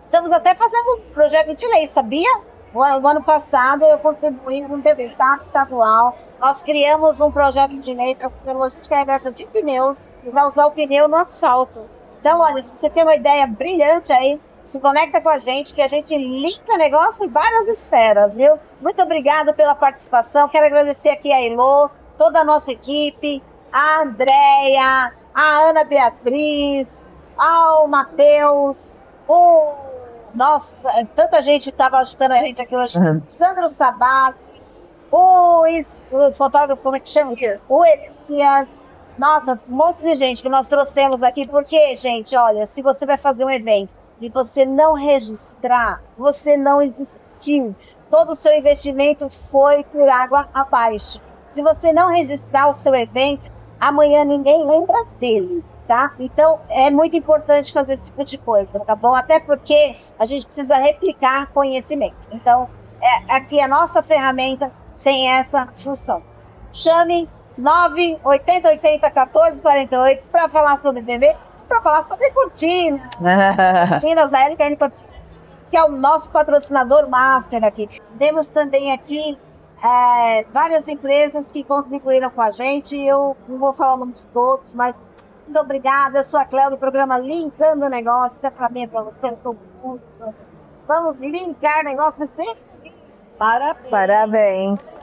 B: Estamos até fazendo um projeto de lei, sabia? O ano passado eu contribuí com um deputado estadual. Nós criamos um projeto de lei para a logística reversa de pneus e para usar o pneu no asfalto. Então, olha, se você tem uma ideia brilhante aí, se conecta com a gente, que a gente linka negócio em várias esferas, viu? Muito obrigada pela participação. Quero agradecer aqui a Elô, toda a nossa equipe, a Andréia, a Ana Beatriz, ao Matheus, nossa, tanta gente estava ajudando a gente aqui hoje. Sandro Sabato, os fotógrafos, como é que chama? O Elias. Nossa, um monte de gente que nós trouxemos aqui. Porque, gente, olha, se você vai fazer um evento e você não registrar, você não existiu. Todo o seu investimento foi por água abaixo. Se você não registrar o seu evento, amanhã ninguém lembra dele, tá? Então, é muito importante fazer esse tipo de coisa, tá bom? Até porque a gente precisa replicar conhecimento. Então, aqui a nossa ferramenta tem essa função. Chame 980801448 para falar sobre TV, para falar sobre cortinas. Cortinas da LKN Cortinas, que é o nosso patrocinador master aqui. Temos também aqui várias empresas que contribuíram com a gente. Eu não vou falar o nome de todos, mas muito obrigada. Eu sou a Cléo do programa Linkando Negócios. É para mim, é para você, eu tô muito. Vamos linkar negócios sempre.
C: Parabéns.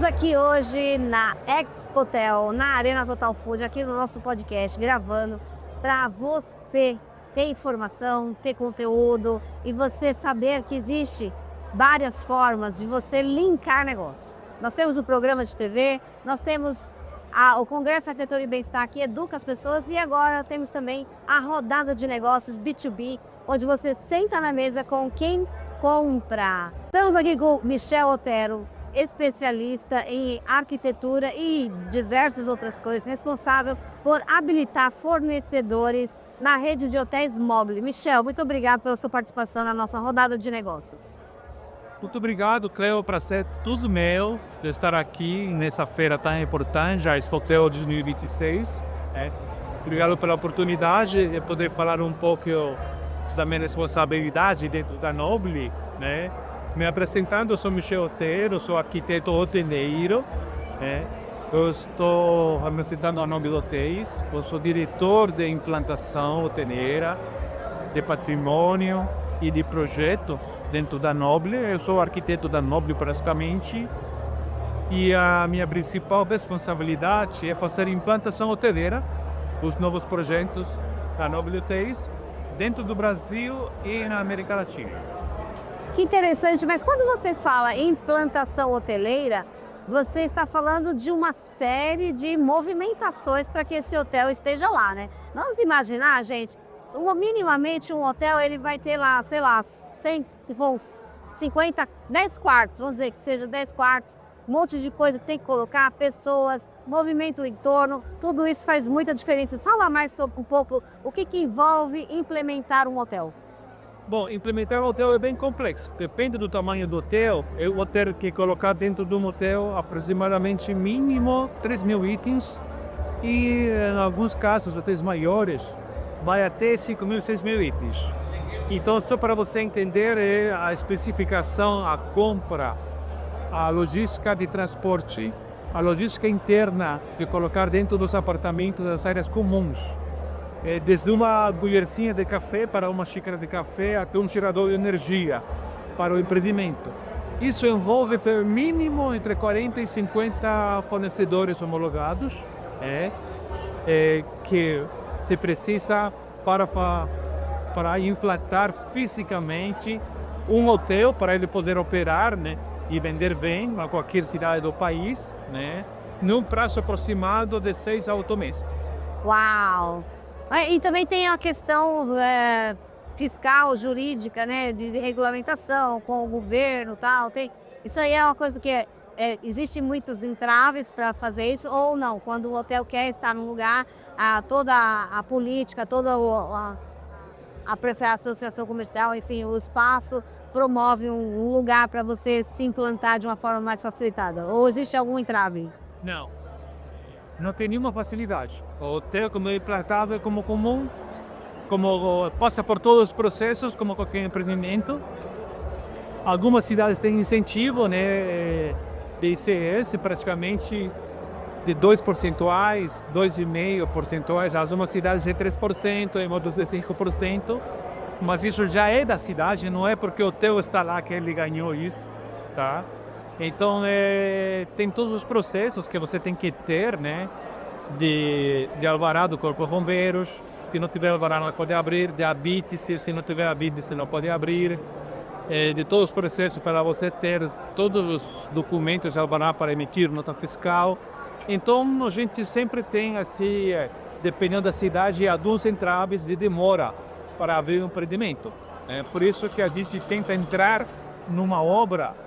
D: Aqui hoje na Expotel, na Arena Total Food, aqui no nosso podcast, gravando para você ter informação, ter conteúdo e você saber que existe várias formas de você linkar negócio. Nós temos o programa de TV, nós temos o Congresso Arquitetura e Bem-Estar, que educa as pessoas, e agora temos também a rodada de negócios B2B, onde você senta na mesa com quem compra. Estamos aqui com Michel Otero, especialista em arquitetura e diversas outras coisas, responsável por habilitar fornecedores na rede de hotéis Mobile. Michel, muito obrigado pela sua participação na nossa rodada de negócios.
F: Muito obrigado, Cleo, prazer todo meu de estar aqui nessa feira tão importante, a Expotel 2026. Obrigado pela oportunidade de poder falar um pouco da minha responsabilidade dentro da Mobile, né? Me apresentando, eu sou Michel Otero, sou arquiteto hoteleiro. Eu estou representando a Mobile Hotéis, eu sou diretor de implantação hoteleira, de patrimônio e de projeto dentro da Mobile. Eu sou arquiteto da Mobile praticamente e a minha principal responsabilidade é fazer implantação hoteleira, os novos projetos da Mobile Hotéis dentro do Brasil e na América Latina.
D: Que interessante, mas quando você fala em implantação hoteleira, você está falando de uma série de movimentações para que esse hotel esteja lá, né? Vamos imaginar, gente, minimamente um hotel ele vai ter lá, sei lá, 100, se for uns 50, 10 quartos, vamos dizer que seja 10 quartos, um monte de coisa que tem que colocar, pessoas, movimento em torno, tudo isso faz muita diferença. Fala mais sobre um pouco o que envolve implementar um hotel.
F: Bom, implementar um hotel é bem complexo. Depende do tamanho do hotel. Eu vou ter que colocar dentro de um hotel aproximadamente mínimo 3.000 itens. E em alguns casos, hotéis maiores, vai até 5.000, 6.000 itens. Então, só para você entender, é a especificação, a compra, a logística de transporte, a logística interna de colocar dentro dos apartamentos as áreas comuns. Desde uma colherzinha de café para uma xícara de café até um gerador de energia para o empreendimento. Isso envolve, no mínimo, entre 40 e 50 fornecedores homologados, que se precisa para implantar fisicamente um hotel para ele poder operar, né, e vender bem a qualquer cidade do país, né, num prazo aproximado de 6 a 8 meses.
B: Uau! E também tem a questão fiscal, jurídica, né, de regulamentação com o governo e tal. Isso aí é uma coisa que existe muitos entraves para fazer isso, ou não? Quando o hotel quer estar num lugar, toda a política, toda a associação comercial, enfim, o espaço promove um lugar para você se implantar de uma forma mais facilitada. Ou existe algum entrave?
F: Não tem nenhuma facilidade. O hotel, como é implantável, como comum, como passa por todos os processos, como qualquer empreendimento. Algumas cidades têm incentivo, né, de ICS, praticamente de 2%, 2,5%. Algumas cidades de 3%, em outras de 5%. Mas isso já é da cidade, não é porque o hotel está lá que ele ganhou isso, tá? Então, tem todos os processos que você tem que ter, né? De alvará do Corpo de Bombeiros. Se não tiver alvará, não pode abrir. De habite, se não tiver habite, você não pode abrir. De todos os processos para você ter todos os documentos de alvará para emitir nota fiscal. Então, a gente sempre tem, assim, dependendo da cidade, alguns entraves de demora para abrir um empreendimento. Por isso que a gente tenta entrar numa obra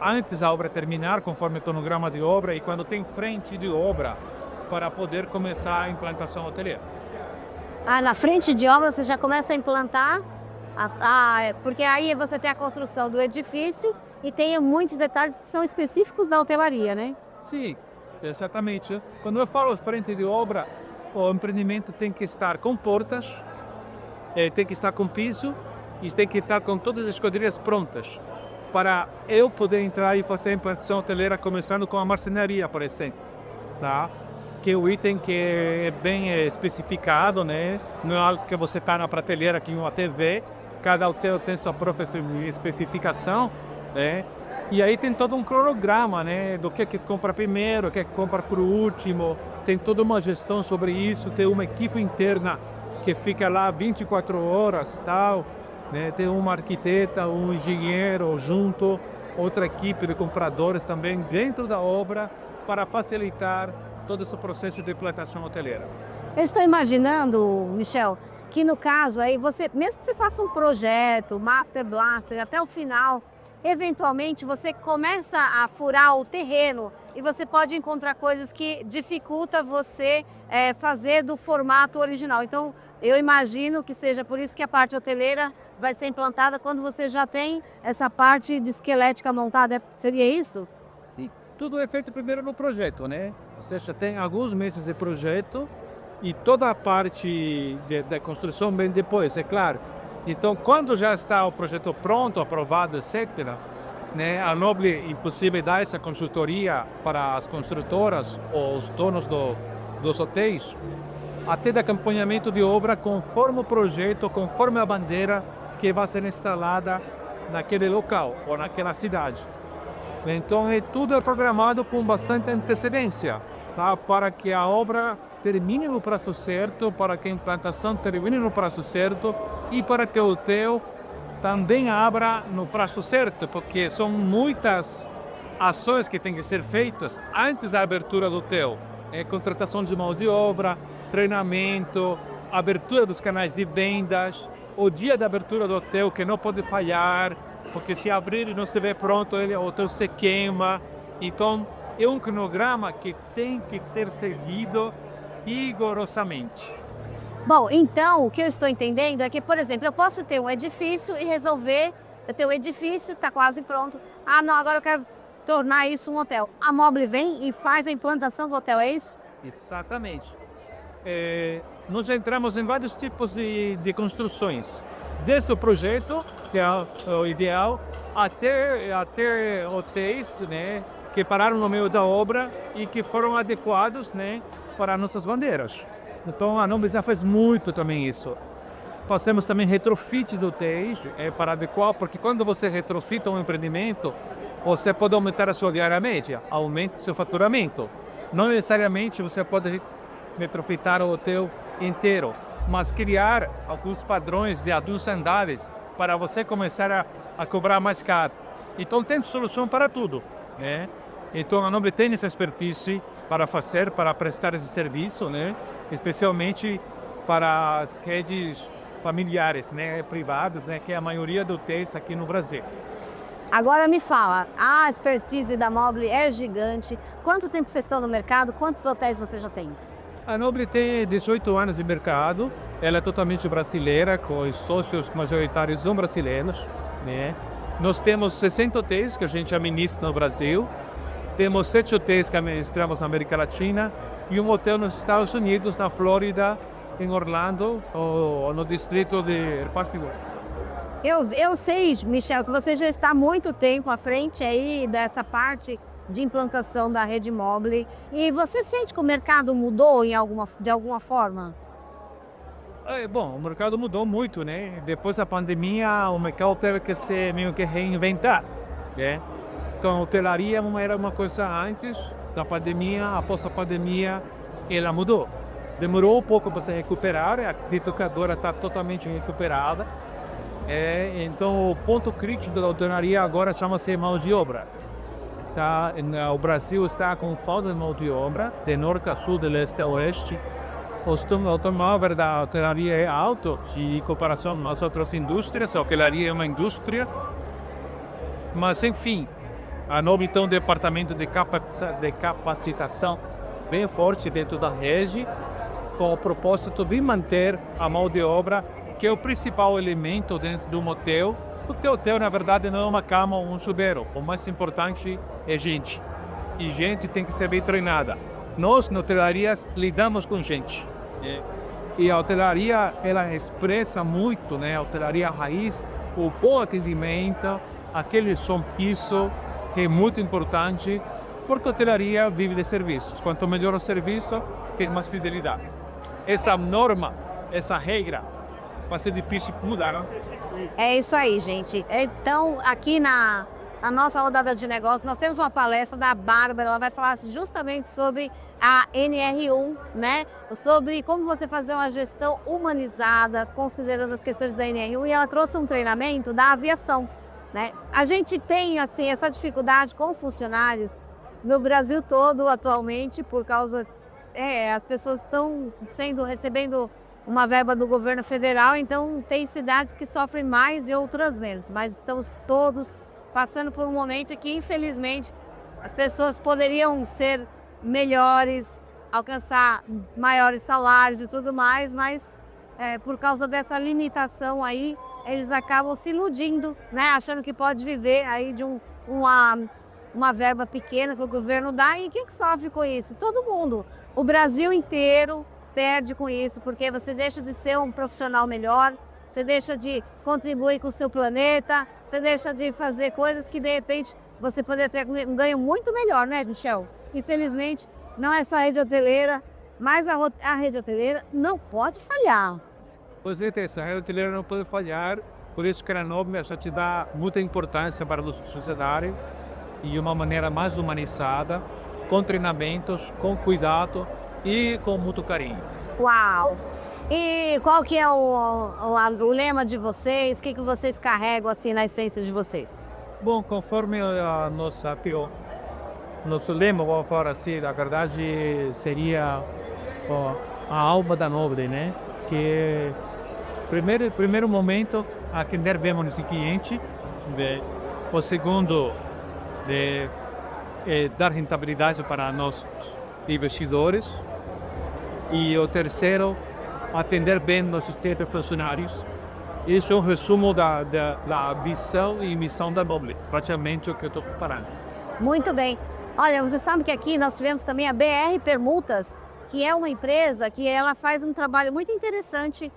F: antes da obra terminar, conforme o cronograma de obra, e quando tem frente de obra, para poder começar a implantação hoteleira.
B: Na frente de obra você já começa a implantar, porque aí você tem a construção do edifício e tem muitos detalhes que são específicos da hotelaria, né?
F: Sim, exatamente. Quando eu falo frente de obra, o empreendimento tem que estar com portas, tem que estar com piso e tem que estar com todas as esquadrias prontas, para eu poder entrar e fazer a implantação hoteleira, começando com a marcenaria, por exemplo, tá? Que é o item que é bem especificado, né? Não é algo que você está na prateleira aqui em uma TV. Cada hotel tem sua própria especificação, né? E aí tem todo um cronograma, né? Do que compra primeiro, o que compra por último. Tem toda uma gestão sobre isso. Tem uma equipe interna que fica lá 24 horas, tal. Né? Tem uma arquiteta, um engenheiro junto, outra equipe de compradores também dentro da obra para facilitar todo esse processo de implantação hoteleira.
B: Eu estou imaginando, Michel, que no caso aí você, mesmo que você faça um projeto, Master Blaster, até o final, eventualmente você começa a furar o terreno e você pode encontrar coisas que dificulta você fazer do formato original. Então, eu imagino que seja por isso que a parte hoteleira vai ser implantada quando você já tem essa parte de esquelética montada. Seria isso?
F: Sim. Tudo é feito primeiro no projeto, né? Ou seja, tem alguns meses de projeto e toda a parte da construção vem depois, é claro. Então, quando já está o projeto pronto, aprovado, etc., né, a Noble inclusive dá essa consultoria para as construtoras ou os donos dos hotéis, até de acompanhamento de obra conforme o projeto, conforme a bandeira que vai ser instalada naquele local ou naquela cidade. Então, tudo é programado com bastante antecedência, tá? Para que a obra termine no prazo certo, para que a implantação termine no prazo certo e para que o hotel também abra no prazo certo, porque são muitas ações que têm que ser feitas antes da abertura do hotel. Contratação de mão de obra, treinamento, abertura dos canais de vendas, o dia da abertura do hotel que não pode falhar, porque se abrir e não estiver pronto, o hotel se queima. Então, é um cronograma que tem que ter seguido rigorosamente.
B: Bom, então, o que eu estou entendendo é que, por exemplo, eu posso ter um edifício e resolver, eu tenho um edifício, está quase pronto. Ah, não, agora eu quero tornar isso um hotel. A Mobile vem e faz a implantação do hotel, é isso?
F: Exatamente. Nós entramos em vários tipos de construções. Desde o projeto, que é o ideal, até hotéis, né, que pararam no meio da obra e que foram adequados, né, para nossas bandeiras. Então a Noble já faz muito também isso. Fazemos também retrofit de hotéis para adequar, porque quando você retrofita um empreendimento, você pode aumentar a sua diária média, aumenta o seu faturamento. Não necessariamente você pode retrofitar o hotel inteiro, mas criar alguns padrões de alguns andares para você começar a cobrar mais caro. Então tem solução para tudo, né? Então a Noble tem essa expertise para prestar esse serviço, né? Especialmente para as redes familiares, né? Privadas, né? Que é a maioria dos hotéis aqui no Brasil.
B: Agora me fala, a expertise da Mobile é gigante. Quanto tempo vocês estão no mercado? Quantos hotéis você já tem?
F: A Noble tem 18 anos de mercado. Ela é totalmente brasileira, com os sócios majoritários são brasileiros, né? Nós temos 60 hotéis que a gente administra no Brasil. Temos 7 hotéis que administramos na América Latina e um hotel nos Estados Unidos, na Flórida, em Orlando, ou no distrito de Park West.
B: Eu sei, Michel, que você já está há muito tempo à frente aí dessa parte de implantação da rede Mobile. E você sente que o mercado mudou de alguma forma?
F: Bom, o mercado mudou muito, né? Depois da pandemia, o mercado teve que se meio que reinventar, né? Então, a hotelaria era uma coisa antes da pandemia, após a pandemia, ela mudou. Demorou um pouco para se recuperar, a educadora está totalmente recuperada. Então, o ponto crítico da hotelaria agora chama-se mão de obra. O Brasil está com falta de mão de obra, de norte a sul, de leste a oeste. O turnover da hotelaria é alto em comparação com as outras indústrias. A hotelaria é uma indústria. Mas, enfim, a Noble tem um departamento de capacitação bem forte dentro da rede, com o propósito de manter a mão de obra, que é o principal elemento dentro de um hotel. O teu hotel, na verdade, não é uma cama ou um chuveiro. O mais importante é gente. E gente tem que ser bem treinada. Nós, na hotelaria, lidamos com gente. E a hotelaria, ela expressa muito, né? A hotelaria raiz, o bom aquecimento, aquele som piso, que é muito importante, porque a hotelaria vive de serviços. Quanto melhor o serviço, tem mais fidelidade. Essa norma, essa regra, vai ser difícil mudar, não?
B: É isso aí, gente. Então, aqui na nossa rodada de negócios, nós temos uma palestra da Bárbara, ela vai falar justamente sobre a NR1, né? Sobre como você fazer uma gestão humanizada, considerando as questões da NR1, e ela trouxe um treinamento da aviação, né? A gente tem, assim, essa dificuldade com funcionários no Brasil todo atualmente, por causa... as pessoas estão recebendo uma verba do governo federal, então tem cidades que sofrem mais e outras menos, mas estamos todos passando por um momento que, infelizmente, as pessoas poderiam ser melhores, alcançar maiores salários e tudo mais, mas por causa dessa limitação aí, eles acabam se iludindo, né, achando que pode viver aí de uma verba pequena que o governo dá. E quem que sofre com isso? Todo mundo. O Brasil inteiro perde com isso, porque você deixa de ser um profissional melhor, você deixa de contribuir com o seu planeta, você deixa de fazer coisas que, de repente, você poderia ter um ganho muito melhor, né, Michel? Infelizmente, não é só a rede hoteleira, mas a rede hoteleira não pode falhar.
F: Com certeza, a rede hoteleira não pode falhar, por isso que a Noble já te dá muita importância para os funcionários e de uma maneira mais humanizada, com treinamentos, com cuidado e com muito carinho.
B: Uau! E qual que é o lema de vocês? O que vocês carregam assim na essência de vocês?
F: Bom, conforme a nossa PO, nosso lema, vou falar assim, na verdade seria a alma da Noble, né? Que primeiro momento atender bem o cliente, o segundo dar rentabilidade para nossos investidores, e o terceiro atender bem nossos funcionários. Isso é um resumo da visão e missão da Noble, praticamente o que eu estou preparando.
D: Muito bem. Olha, você sabe que aqui nós tivemos também a BR Permutas, que é uma empresa que ela faz um trabalho muito interessante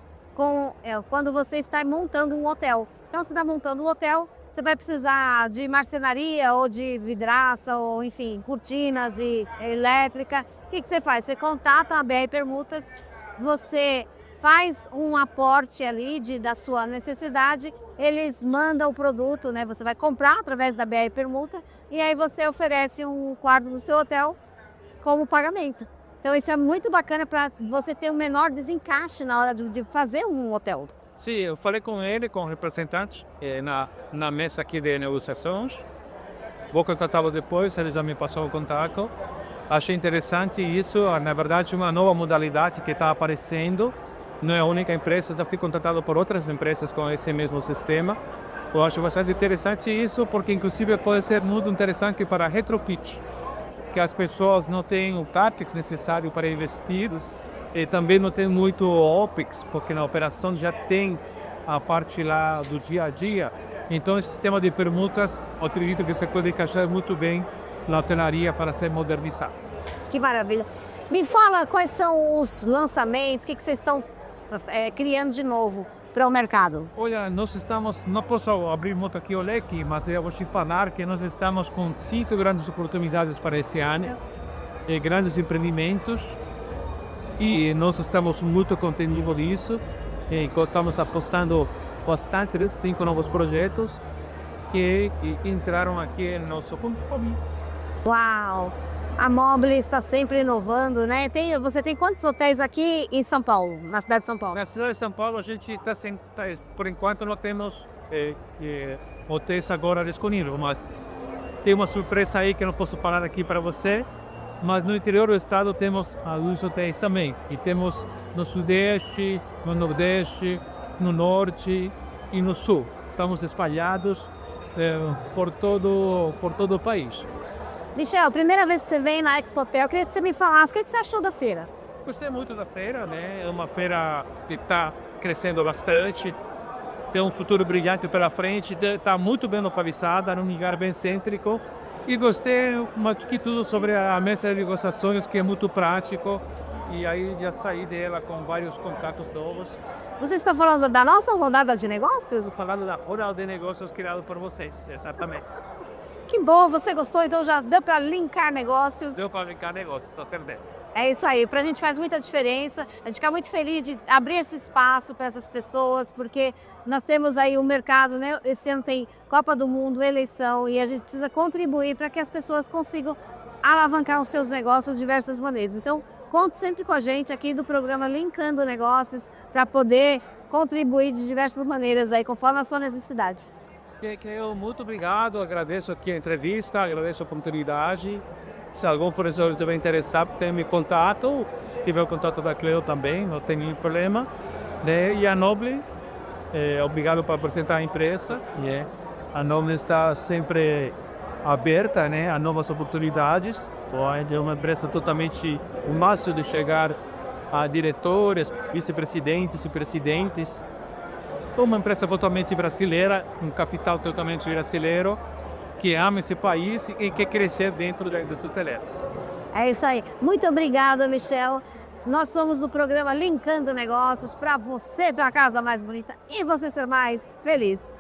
D: quando você está montando um hotel. Então, você está montando um hotel, você vai precisar de marcenaria ou de vidraça ou, enfim, cortinas e elétrica. O que você faz? Você contata a BR Permutas, você faz um aporte ali da sua necessidade, eles mandam o produto, né? Você vai comprar através da BR Permuta e aí você oferece um quarto no seu hotel como pagamento. Então isso é muito bacana para você ter um menor desencaixe na hora de fazer um hotel.
F: Sim, eu falei com ele, com o representante, na mesa aqui de negociações. Vou contatá-lo depois, ele já me passou o contato. Achei interessante isso, na verdade, uma nova modalidade que está aparecendo. Não é a única empresa, já fui contatado por outras empresas com esse mesmo sistema. Eu acho bastante interessante isso, porque inclusive pode ser muito interessante para retropitch, que as pessoas não têm o CAPEX necessário para investir e também não tem muito OPEX, porque na operação já tem a parte lá do dia a dia. Então esse sistema de permutas, eu acredito que você pode encaixar muito bem na hotelaria para ser modernizado.
D: Que maravilha! Me fala quais são os lançamentos, o que vocês estão criando de novo para o mercado?
F: Olha, nós estamos, não posso abrir muito aqui o leque, mas eu vou te falar que nós estamos com 5 grandes oportunidades para esse ano, grandes empreendimentos, e nós estamos muito contentes com isso. Estamos apostando bastante nesses 5 novos projetos que entraram aqui no nosso portfólio.
D: Uau! A Mobile está sempre inovando, né? Você tem quantos hotéis aqui em São Paulo, na cidade de São Paulo?
F: Na cidade de São Paulo, a gente por enquanto não temos hotéis agora disponíveis, mas tem uma surpresa aí que eu não posso falar aqui para você. Mas no interior do estado temos alguns hotéis também. E temos no Sudeste, no Nordeste, no Norte e no Sul. Estamos espalhados por todo o país.
D: Michel, primeira vez que você vem na Expotel, eu queria que você me falasse o que você achou da feira.
F: Gostei muito da feira, né? É uma feira que está crescendo bastante, tem um futuro brilhante pela frente, está muito bem localizada, num lugar bem cêntrico. E gostei mais que tudo sobre a mesa de negociações, que é muito prático. E aí já saí dela com vários contatos novos.
D: Você está falando da nossa rodada de negócios?
F: Estou falando da rodada de negócios criada por vocês, exatamente.
D: Que bom, você gostou, então já deu para linkar negócios.
F: Deu para linkar negócios, com certeza.
D: É isso aí, para a gente faz muita diferença, a gente fica muito feliz de abrir esse espaço para essas pessoas, porque nós temos aí um mercado, né? Esse ano tem Copa do Mundo, eleição, e a gente precisa contribuir para que as pessoas consigam alavancar os seus negócios de diversas maneiras. Então, conte sempre com a gente aqui do programa Linkando Negócios para poder contribuir de diversas maneiras aí, conforme a sua necessidade.
F: Eu muito obrigado, agradeço aqui a entrevista, agradeço a oportunidade. Se algum fornecedor estiver interessado, tem meu contato, tiver o contato da Cleo também, não tem nenhum problema. E a Noble, obrigado por apresentar a empresa. A Noble está sempre aberta, né, a novas oportunidades. É uma empresa totalmente fácil de chegar a diretores, vice-presidentes e presidentes. É uma empresa totalmente brasileira, um capital totalmente brasileiro, que ama esse país e quer crescer dentro da indústria hoteleira.
D: É isso aí. Muito obrigada, Michel. Nós somos do programa Linkando Negócios para você ter uma casa mais bonita e você ser mais feliz.